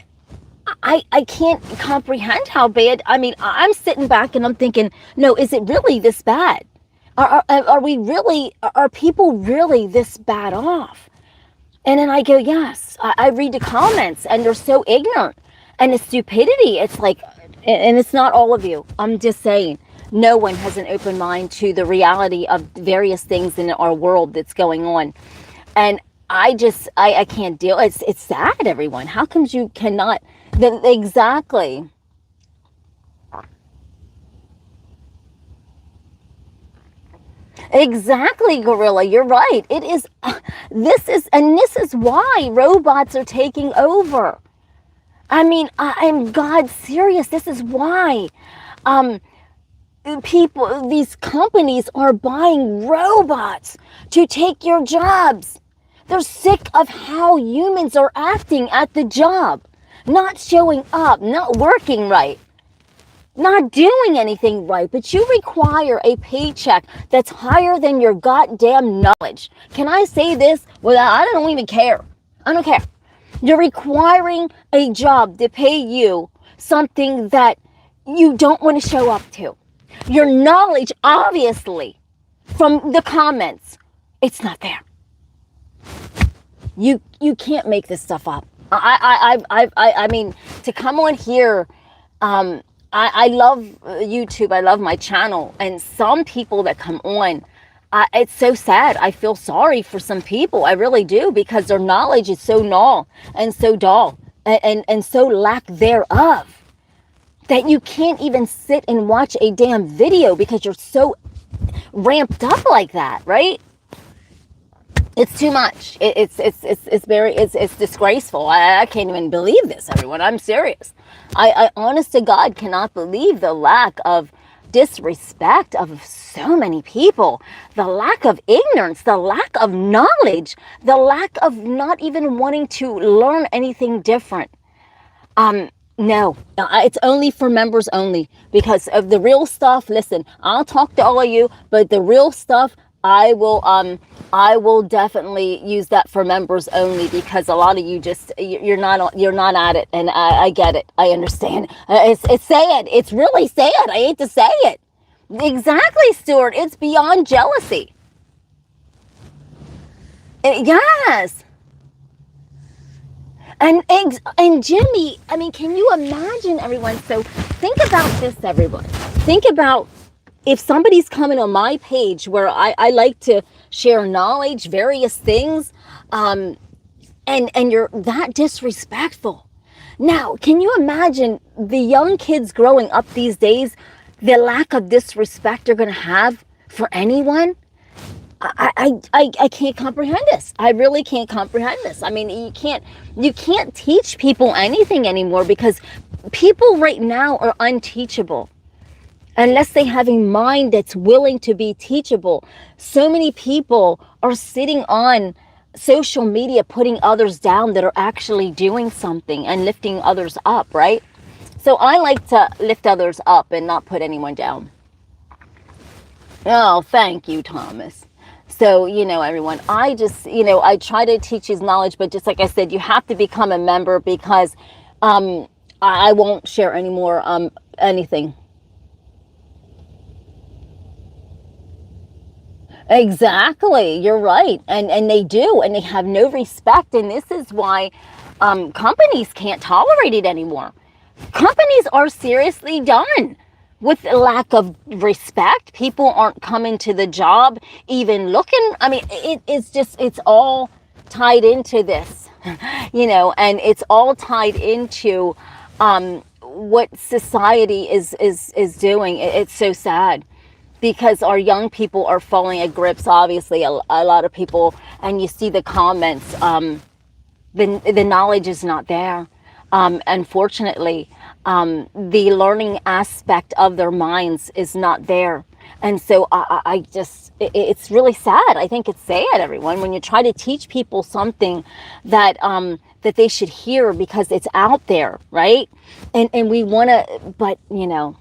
can't comprehend how bad. I mean, I'm sitting back and I'm thinking, no, is it really this bad? Are people really this bad off? And then I go, yes. I read the comments and they're so ignorant, and it's stupidity. It's like, and it's not all of you. I'm just saying, no one has an open mind to the reality of various things in our world that's going on. And I can't deal. It's sad, everyone. How comes you cannot? Exactly. Exactly, Gorilla. You're right. It is. This is why robots are taking over. I mean, I'm God serious. This is why these companies are buying robots to take your jobs. They're sick of how humans are acting at the job, not showing up, not working right, not doing anything right. But you require a paycheck that's higher than your goddamn knowledge. Can I say this without, I don't even care. I don't care. You're requiring a job to pay you something that you don't want to show up to. Your knowledge, obviously, from the comments, it's not there. You can't make this stuff up. I mean, to come on here, I love YouTube. I love my channel, and some people that come on, it's so sad. I feel sorry for some people. I really do, because their knowledge is so null and so dull and so lack thereof that you can't even sit and watch a damn video because you're so ramped up like that, right? It's too much. It's disgraceful. I can't even believe this, everyone. I'm serious. I honest to God cannot believe the lack of disrespect of so many people, the lack of ignorance, the lack of knowledge, the lack of not even wanting to learn anything different. No, it's only for members only, because of the real stuff. Listen, I'll talk to all of you, but the real stuff, I will definitely use that for members only, because a lot of you just, you're not at it, and I get it. I understand. It's sad. It's really sad. I hate to say it. Exactly, Stuart. It's beyond jealousy. Yes. And Jimmy, I mean, can you imagine, everyone? So think about this, everyone. Think about if somebody's coming on my page where I like to share knowledge, various things, and you're that disrespectful. Now, can you imagine the young kids growing up these days, the lack of disrespect they're going to have for anyone? I can't comprehend this. I really can't comprehend this. I mean, you can't teach people anything anymore, because people right now are unteachable unless they have a mind that's willing to be teachable. So many people are sitting on social media putting others down that are actually doing something and lifting others up, right? So I like to lift others up and not put anyone down. Oh, thank you, Thomas. So, everyone, I just, I try to teach his knowledge, but just like I said, you have to become a member, because I won't share any more anything. Exactly. You're right. And they do, and they have no respect. And this is why companies can't tolerate it anymore. Companies are seriously done with lack of respect. People aren't coming to the job even looking. I mean, it's all tied into this, and it's all tied into what society is doing. It's so sad, because our young people are falling at grips, obviously, a lot of people, and you see the comments, the knowledge is not there. Unfortunately, the learning aspect of their minds is not there. And so I just, it's really sad. I think it's sad, everyone, when you try to teach people something that that they should hear because it's out there, right? And we want to, but yeah.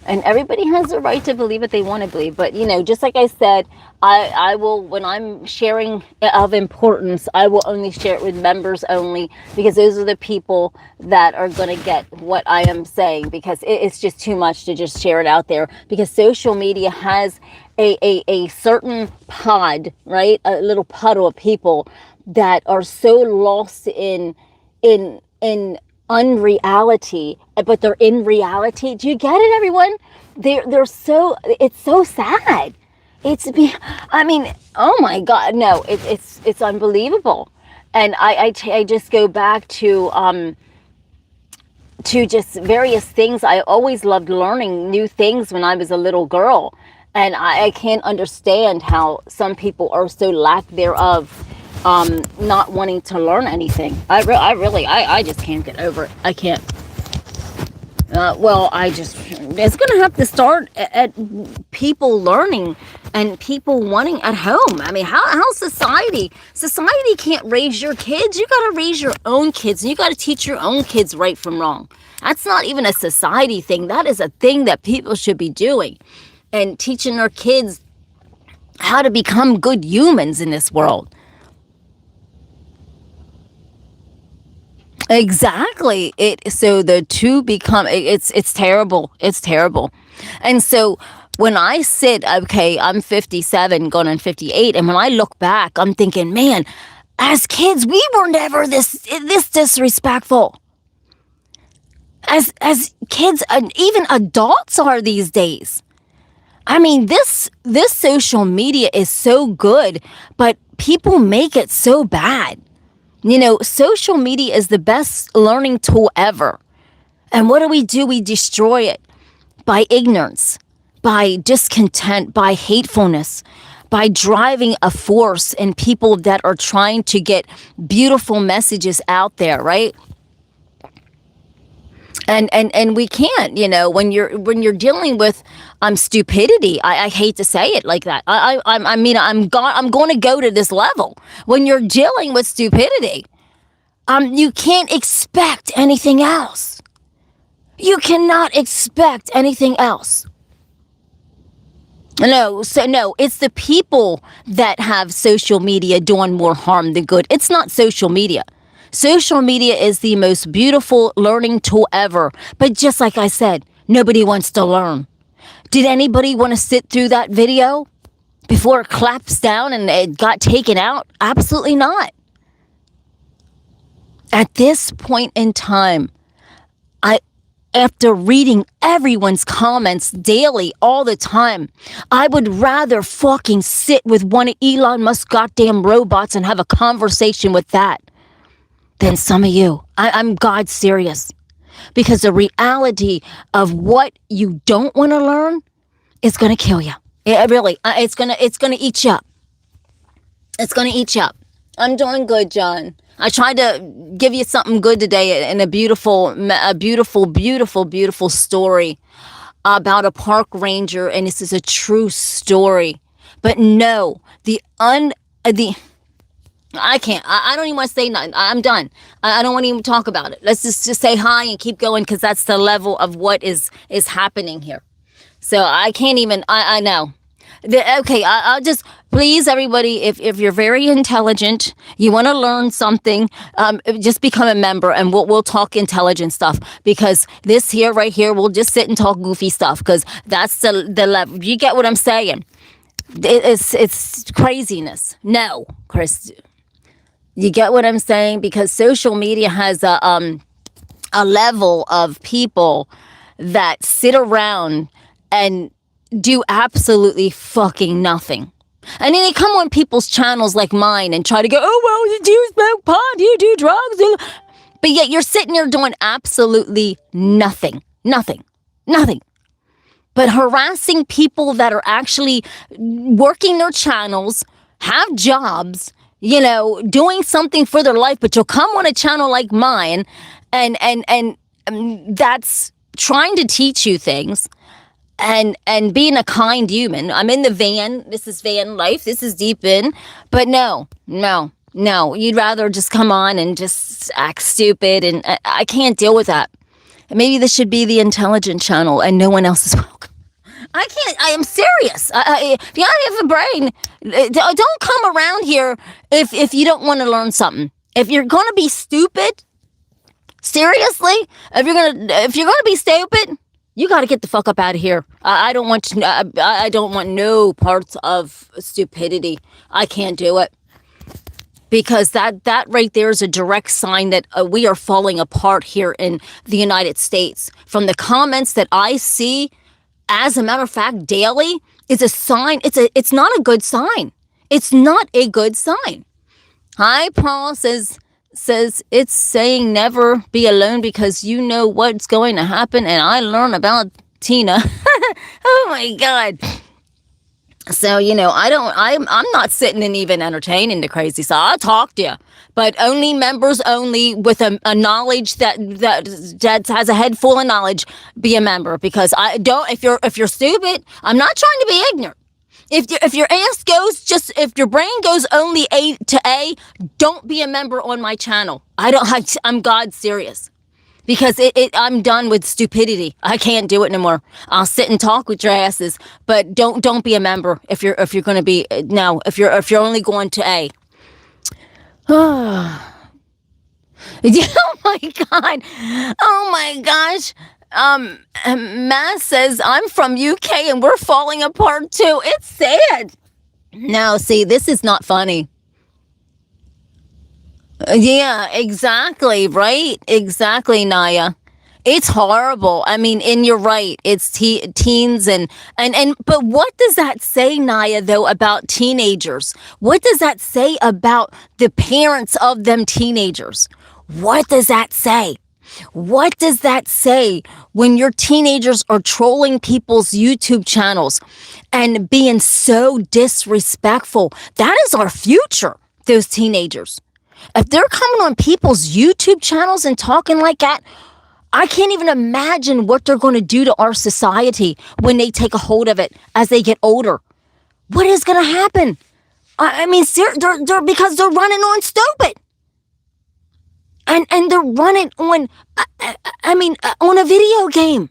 And everybody has the right to believe what they want to believe. But, just like I said, I will, when I'm sharing of importance, I will only share it with members only, because those are the people that are going to get what I am saying, because it's just too much to just share it out there, because social media has a certain pod, right? A little puddle of people that are so lost in unreality, but they're in reality. Do you get it, everyone? They're so, it's so sad. I mean, oh my God, no, it's unbelievable. And I just go back to just various things. I always loved learning new things when I was a little girl, and I can't understand how some people are so lack thereof, not wanting to learn anything. I just can't get over it. I can't. Well, it's going to have to start at people learning and people wanting at home. I mean, how society can't raise your kids. You got to raise your own kids, and you got to teach your own kids right from wrong. That's not even a society thing. That is a thing that people should be doing, and teaching their kids how to become good humans in this world. Exactly. So the two become it's terrible. It's terrible. And so when I sit, okay, I'm 57 going on 58, and when I look back, I'm thinking, man, as kids, we were never this disrespectful. As kids, and even adults are these days. I mean, this social media is so good, but people make it so bad. Social media is the best learning tool ever. And what do? We destroy it by ignorance, by discontent, by hatefulness, by driving a force in people that are trying to get beautiful messages out there, right? And we can't, when you're dealing with stupidity. I hate to say it like that. I'm going to go to this level. When you're dealing with stupidity, you can't expect anything else. You cannot expect anything else. No, it's the people that have social media doing more harm than good. It's not social media. Social media is the most beautiful learning tool ever. But just like I said, nobody wants to learn. Did anybody want to sit through that video before it claps down and it got taken out? Absolutely not. At this point in time, after reading everyone's comments daily, all the time, I would rather fucking sit with one of Elon Musk's goddamn robots and have a conversation with that than some of you. I'm God serious. Because the reality of what you don't want to learn is going to kill you. It really, it's going to eat you up. It's going to eat you up. I'm doing good, John. I tried to give you something good today in a beautiful story about a park ranger, and this is a true story. But no, I can't. I don't even want to say nothing. I'm done. I don't want to even talk about it. Let's just say hi and keep going, because that's the level of what is happening here. So I can't even. I know. Okay, I'll just, please, everybody, if you're very intelligent, you want to learn something, just become a member, and we'll talk intelligent stuff, because this here, right here, we'll just sit and talk goofy stuff, because that's the level. You get what I'm saying? It's craziness. No, Chris, you get what I'm saying? Because social media has a level of people that sit around and do absolutely fucking nothing. And then they come on people's channels like mine and try to go, oh, well, you do smoke pot, you do drugs. But yet you're sitting there doing absolutely nothing. Nothing. But harassing people that are actually working their channels, have jobs, doing something for their life. But you'll come on a channel like mine and that's trying to teach you things. And being a kind human. I'm in the van. This is Vanlife. This is DEEPIn. But no. You'd rather just come on and just act stupid. And I can't deal with that. Maybe this should be the intelligent channel and no one else is welcome. I can't. I am serious. If you have a brain, don't come around here if you don't want to learn something. If you're going to be stupid, seriously, if you're going to be stupid, you got to get the fuck up out of here. I don't want no parts of stupidity. I can't do it. Because that right there is a direct sign that we are falling apart here in the United States. From the comments that I see, as a matter of fact, daily, is a sign. It's not a good sign. It's not a good sign. Hi, Paul says it's saying never be alone because you know what's going to happen, and I learn about Tina. Oh my God. So, I'm not sitting and even entertaining the crazy side. I'll talk to you, but only members only with a knowledge that has a head full of knowledge be a member, because if you're stupid, I'm not trying to be ignorant. If your ass goes if your brain goes only A to A, don't be a member on my channel. I'm God serious, because I'm done with stupidity. I can't do it no more. I'll sit and talk with your asses, but don't be a member if you're going to be if you're only going to A. Yeah, oh my God. Oh my gosh. Matt says, I'm from UK and we're falling apart too. It's sad. No, see, this is not funny. Yeah, exactly, right? Exactly, Naya. It's horrible. I mean, and you're right. It's teens but what does that say, Naya, though, about teenagers? What does that say about the parents of them teenagers? What does that say? What does that say when your teenagers are trolling people's YouTube channels and being so disrespectful? That is our future, those teenagers. If they're coming on people's YouTube channels and talking like that, I can't even imagine what they're going to do to our society when they take a hold of it as they get older. What is going to happen? I mean, they're because they're running on stupid. And they're running on, on a video game.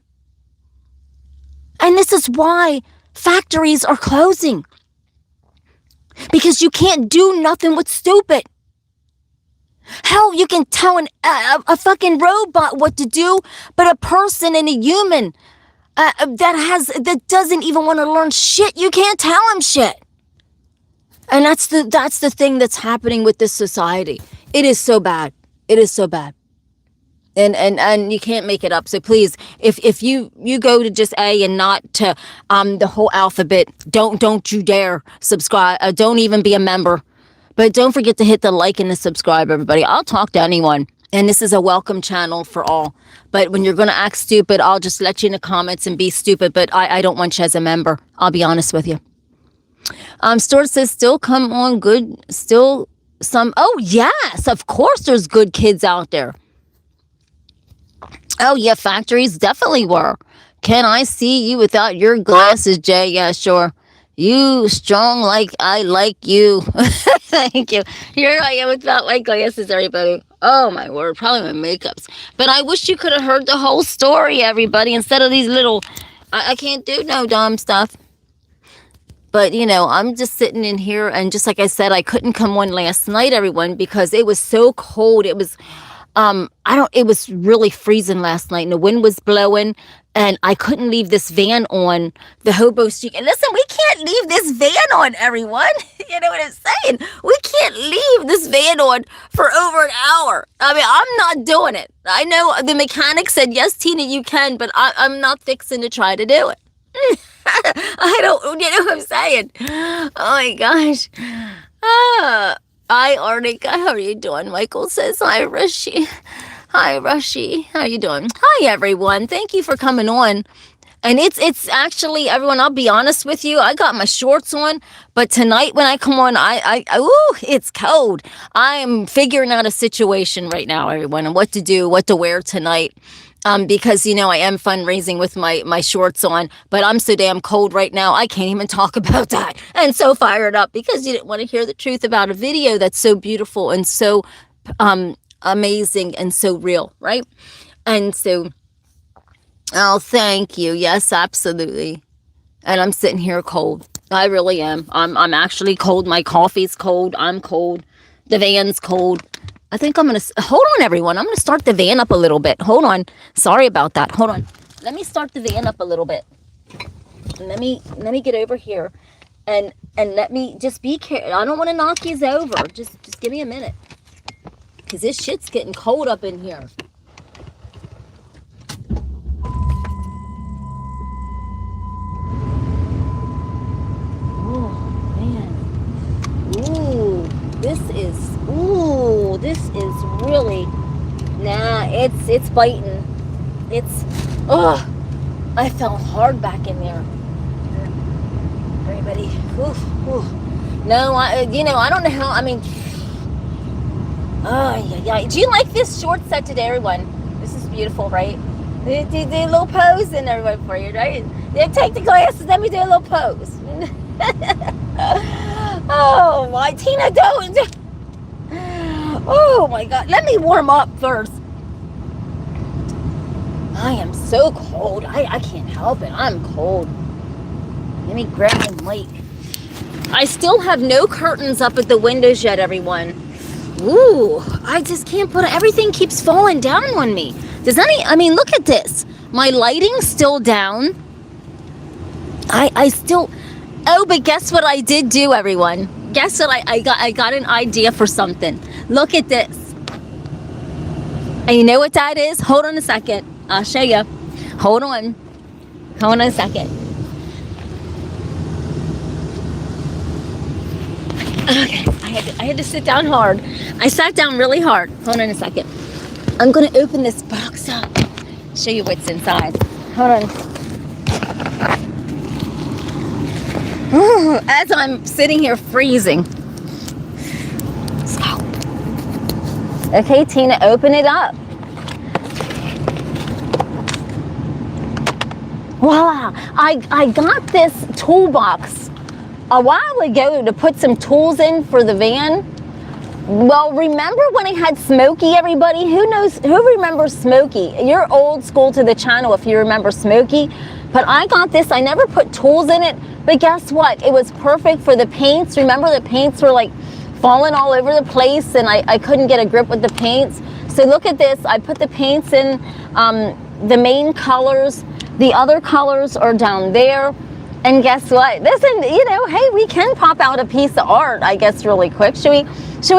And this is why factories are closing. Because you can't do nothing with stupid. Hell, you can tell a fucking robot what to do, but a person and a human that doesn't even want to learn shit, you can't tell him shit. And that's the thing that's happening with this society. It is so bad. It is so bad. And you can't make it up. So please, if you go to just A and not to the whole alphabet, don't you dare subscribe. Don't even be a member. But don't forget to hit the like and the subscribe, everybody. I'll talk to anyone. And this is a welcome channel for all. But when you're going to act stupid, I'll just let you in the comments and be stupid. But I don't want you as a member. I'll be honest with you. Stuart says, still come on good. Still some. Oh, yes. Of course there's good kids out there. Oh, yeah. Factories definitely were. Can I see you without your glasses, Jay? Yeah, sure. You strong like I like you. Thank you. Here I am without my glasses, everybody. Oh, my word. Probably my makeup's. But I wish you could have heard the whole story, everybody, instead of these little... I can't do no dumb stuff. But, you know, I'm just sitting in here, and just like I said, I couldn't come on last night, everyone, because it was so cold. It was... it was really freezing last night, and the wind was blowing, and I couldn't leave this van on the hobo street. And listen, we can't leave this van on, everyone. You know what I'm saying? We can't leave this van on for over an hour. I mean, I'm not doing it. I know the mechanic said, yes, Tina, you can, but I'm not fixing to try to do it. I don't, you know what I'm saying? Oh my gosh. Hi, Arnica. How are you doing? Michael says, hi, Rishi. Hi, Rushy. How are you doing? Hi, everyone. Thank you for coming on. And it's actually, everyone, I'll be honest with you. I got my shorts on, but tonight when I come on, it's cold. I'm figuring out a situation right now, everyone, and what to do, what to wear tonight. Because, you know, I am fundraising with my shorts on, but I'm so damn cold right now, I can't even talk about that. And so fired up because you didn't want to hear the truth about a video that's so beautiful and so amazing and so real, right? And so, oh, thank you. Yes, absolutely. And I'm sitting here cold. I really am. I'm actually cold. My coffee's cold. I'm cold. The van's cold. I think I'm going to... Hold on, everyone. I'm going to start the van up a little bit. Hold on. Sorry about that. Hold on. Let me start the van up a little bit. Let me get over here. And let me just be careful. I don't want to knock these over. Just give me a minute. Because this shit's getting cold up in here. Oh, man. Ooh, this is really... Nah, it's biting. I felt hard back in there. Everybody, No, I don't know how, I mean... Oh, yeah. Do you like this short set today, everyone? This is beautiful, right? Do a little pose in everyone for you, right? Take the glasses, let me do a little pose. Oh, my Tina, don't. Oh, my God. Let me warm up first. I am so cold. I can't help it. I'm cold. Let me grab the mic. I still have no curtains up at the windows yet, everyone. Ooh, I just can't put it. Everything keeps falling down on me. I mean, look at this. My lighting's still down. I still, oh, but guess what I did do, everyone? Guess what I got an idea for something. Look at this. And you know what that is? Hold on a second. I'll show you. Hold on a second. Okay, I had to sit down hard. I sat down really hard. Hold on a second. I'm gonna open this box up. Show you what's inside. Hold on. Ooh, as I'm sitting here freezing. So. Okay, Tina, open it up. Voila! I got this toolbox a while ago to put some tools in for the van. Well, remember when I had Smokey, everybody? Who remembers Smokey? You're old school to the channel if you remember Smokey. But I got this, I never put tools in it, but guess what? It was perfect for the paints. Remember the paints were like falling all over the place and I couldn't get a grip with the paints. So look at this, I put the paints in, the main colors. The other colors are down there. And guess what? Listen, hey, we can pop out a piece of art, I guess, really quick. Should we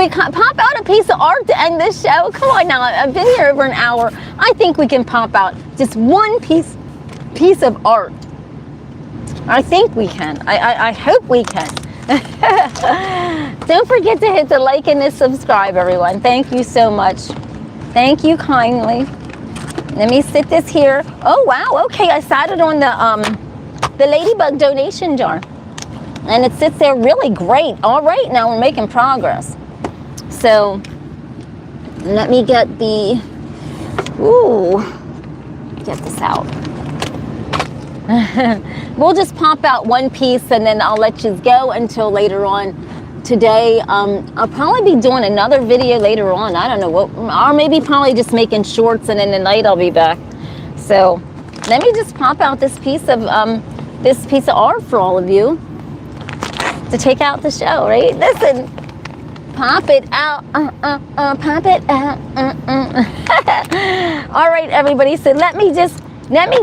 pop out a piece of art to end this show? Come on now, I've been here over an hour. I think we can pop out just one piece of art. I think we can. I hope we can. Don't forget to hit the like and the subscribe, everyone. Thank you so much. Thank you kindly. Let me sit this here. Oh, wow. Okay, I sat it on the ladybug donation jar. And it sits there really great. All right, now we're making progress. So, let me get get this out. We'll just pop out one piece and then I'll let you go until later on today. I'll probably be doing another video later on. I don't know what, or maybe probably just making shorts and in the night I'll be back. So let me just pop out this piece of art for all of you to take out the show, right? Listen, pop it out, pop it out. All right, everybody. So let me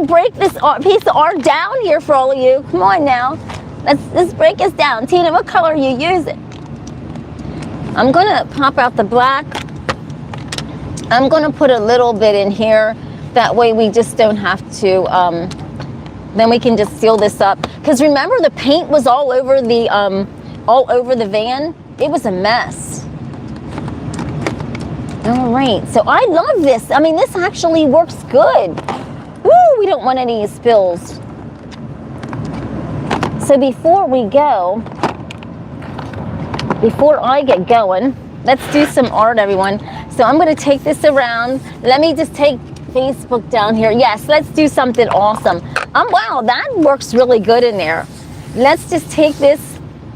break this piece of art down here for all of you. Come on now. Let's break this down. Tina, what color are you using? I'm gonna pop out the black. I'm gonna put a little bit in here. That way we just don't have to, then we can just seal this up. Because remember the paint was all over the van? It was a mess. All right, so I love this. I mean, this actually works good. Woo, we don't want any spills. So before I get going, let's do some art, everyone. So I'm gonna take this around. Let me just take Facebook down here. Yes, let's do something awesome. Wow, that works really good in there. Let's just take this.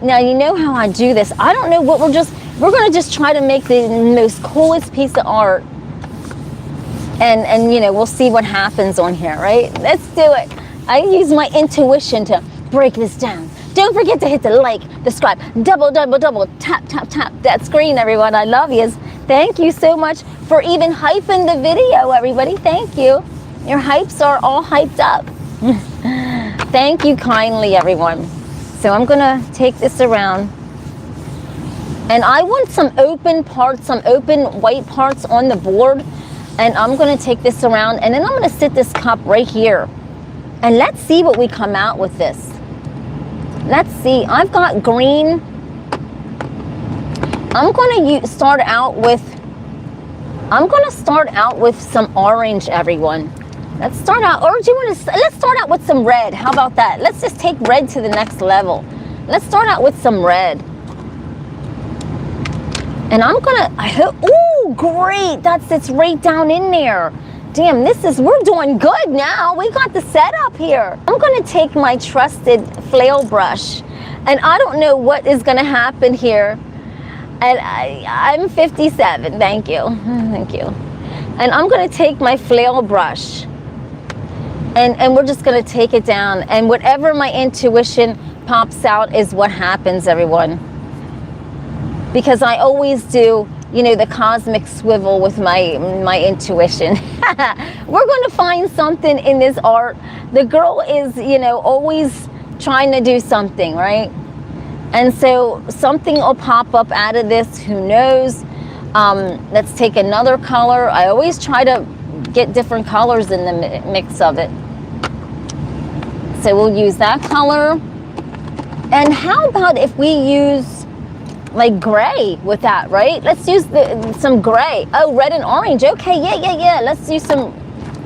Now, you know how I do this. I don't know what we're gonna just try to make the most coolest piece of art. And we'll see what happens on here, right? Let's do it. I use my intuition to break this down. Don't forget to hit the like, subscribe, double, tap that screen, everyone. I love you. Thank you so much for even hyping the video, everybody. Thank you. Your hypes are all hyped up. Thank you kindly, everyone. So I'm gonna take this around. And I want some open parts, some open white parts on the board. And I'm gonna take this around and then I'm gonna sit this cup right here. And let's see what we come out with this. Let's see, I've got green. I'm gonna start out with some orange, everyone. Let's start out, or do you want to, let's start out with some red. How about that? Let's just take red to the next level. Let's start out with some red. And I hope, ooh, great, that sits right down in there. Damn, we're doing good now. We got the setup here. I'm gonna take my trusted flail brush, and I don't know what is gonna happen here. And I'm 57, thank you. And I'm gonna take my flail brush, and we're just gonna take it down, and whatever my intuition pops out is what happens, everyone. Because I always do you know, the cosmic swivel with my intuition. We're going to find something in this art. The girl is, you know, always trying to do something, right? And so something will pop up out of this, who knows. Let's take another color. I always try to get different colors in the mix of it. So we'll use that color. And how about if we use like gray with that, right? Let's use some gray. Oh, red and orange. Okay, yeah. Let's do some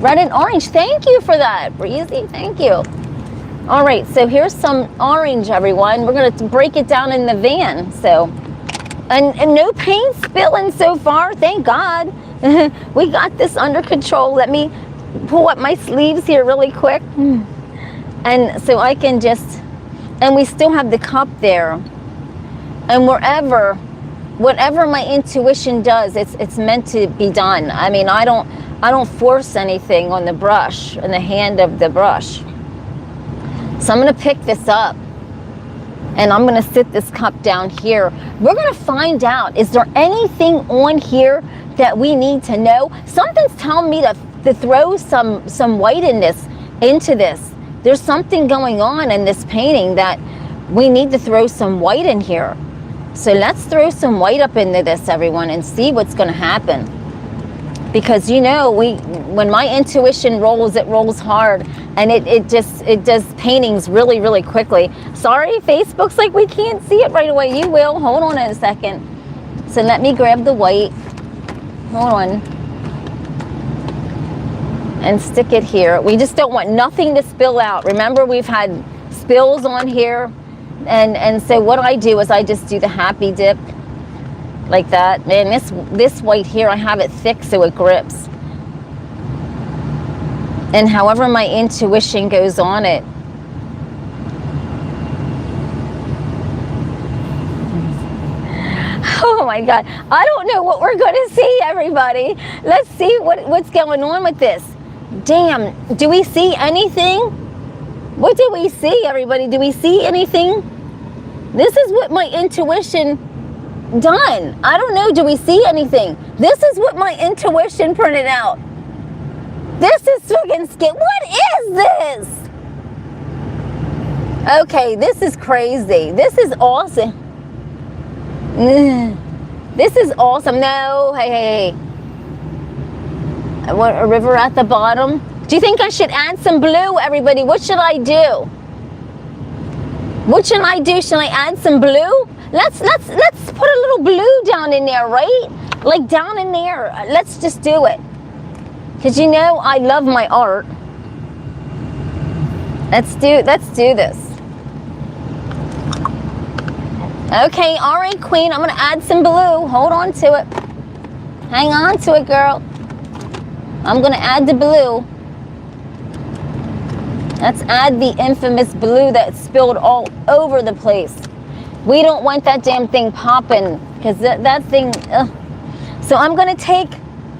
red and orange. Thank you for that, Breezy. Thank you. All right, so here's some orange, everyone. We're gonna break it down in the van. So, and no paint spilling so far, thank God. We got this under control. Let me pull up my sleeves here really quick. And so I can just, and we still have the cup there. And whatever my intuition does, it's meant to be done. I mean, I don't force anything on the brush, in the hand of the brush. So I'm gonna pick this up and I'm gonna sit this cup down here. We're gonna find out, is there anything on here that we need to know? Something's telling me to throw some white into this. There's something going on in this painting that we need to throw some white in here. So let's throw some white up into this, everyone, and see what's going to happen. Because, you know, when my intuition rolls, it rolls hard, and it does paintings really, really quickly. Sorry, Facebook's like, we can't see it right away. You will. Hold on a second. So let me grab the white. Hold on. And stick it here. We just don't want nothing to spill out. Remember, we've had spills on here. And so what I do is I just do the happy dip like that. And this white here, I have it thick so it grips. And however my intuition goes on it. Oh my God. I don't know what we're going to see, everybody. Let's see what's going on with this. Damn. Do we see anything? What do we see, everybody? Do we see anything? This is what my intuition done. I don't know. Do we see anything? This is what my intuition printed out. This is freaking scary. What is this? Okay, this is crazy. This is awesome. This is awesome. No, hey. I want a river at the bottom. Do you think I should add some blue, everybody? What should I do? What should I do? Should I add some blue? Let's put a little blue down in there, right? Like down in there. Let's just do it. Because you know I love my art. Let's do this. Okay, all right, Queen. I'm gonna add some blue. Hold on to it. Hang on to it, girl. I'm gonna add the blue. Let's add the infamous blue that spilled all over the place. We don't want that damn thing popping, because that thing, ugh. So I'm gonna take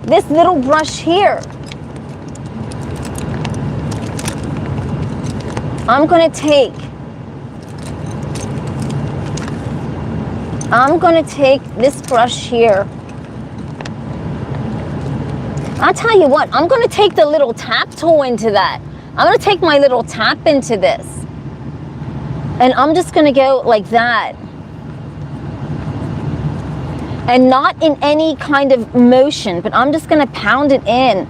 this little brush here. I'm gonna take this brush here. I'll tell you what, I'm gonna take the little tap tool into that. I'm gonna take my little tap into this. And I'm just gonna go like that. And not in any kind of motion, but I'm just gonna pound it in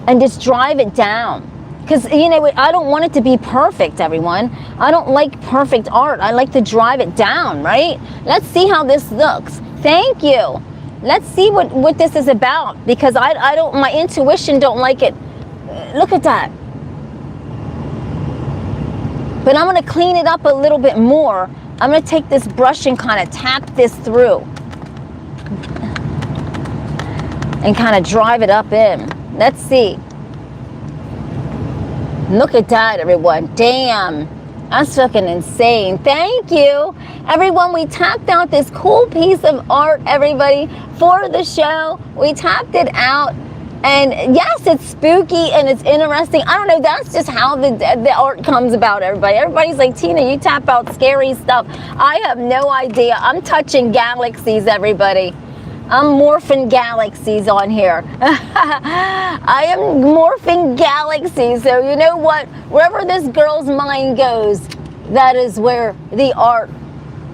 and just drive it down. Because, you know, I don't want it to be perfect, everyone. I don't like perfect art. I like to drive it down, right? Let's see how this looks. Thank you. Let's see what this is about, because I don't, my intuition don't like it. Look at that. But I'm gonna clean it up a little bit more. I'm gonna take this brush and kind of tap this through. And kind of drive it up in. Let's see. Look at that, everyone. Damn. That's fucking insane. Thank you. Everyone, we tapped out this cool piece of art, everybody, for the show. We tapped it out. And yes, it's spooky and it's interesting. I don't know, that's just how the art comes about, everybody. Everybody's like, Tina, you tap out scary stuff. I have no idea. I'm touching galaxies, everybody. I'm morphing galaxies on here. I am morphing galaxies. So you know what? Wherever this girl's mind goes, that is where the art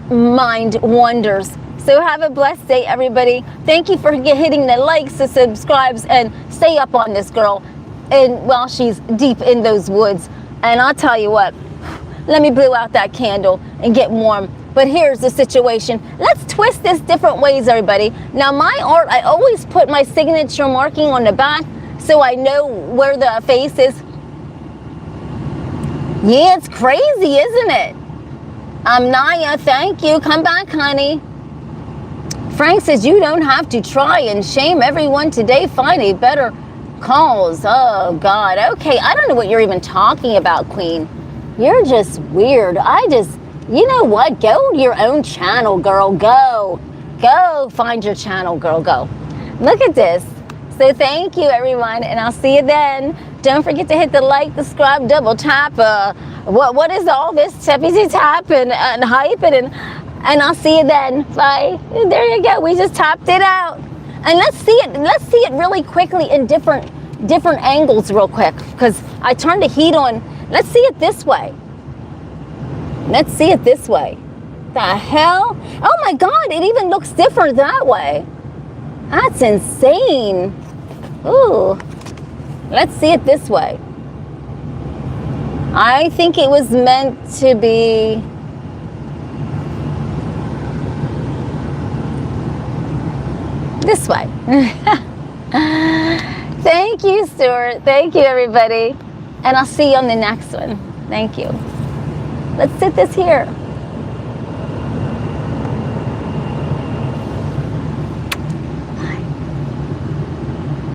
mind wanders. So have a blessed day, everybody. Thank you for hitting the likes, the subscribes, and stay up on this girl and while she's deep in those woods. And I'll tell you what, let me blow out that candle and get warm. But here's the situation. Let's twist this different ways, everybody. Now, my art, I always put my signature marking on the back so I know where the face is. Yeah, it's crazy, isn't it? Naya, thank you. Come back, honey. Frank says, you don't have to try and shame everyone today. Find a better cause. Oh, God. Okay, I don't know what you're even talking about, Queen. You're just weird. You know what? Go to your own channel, girl. Go find your channel, girl. Go. Look at this. So thank you, everyone, and I'll see you then. Don't forget to hit the like, subscribe, double tap. What is all this tippy tapping and hyping? And I'll see you then. Bye. There you go. We just tapped it out. And let's see it really quickly in different angles real quick, because I turned the heat on. Let's see it this way. Let's see it this way. The hell? Oh my God, it even looks different that way. That's insane. Ooh. Let's see it this way. I think it was meant to be. This way. Thank you, Stuart. Thank you, everybody. And I'll see you on the next one. Thank you. Let's sit this here.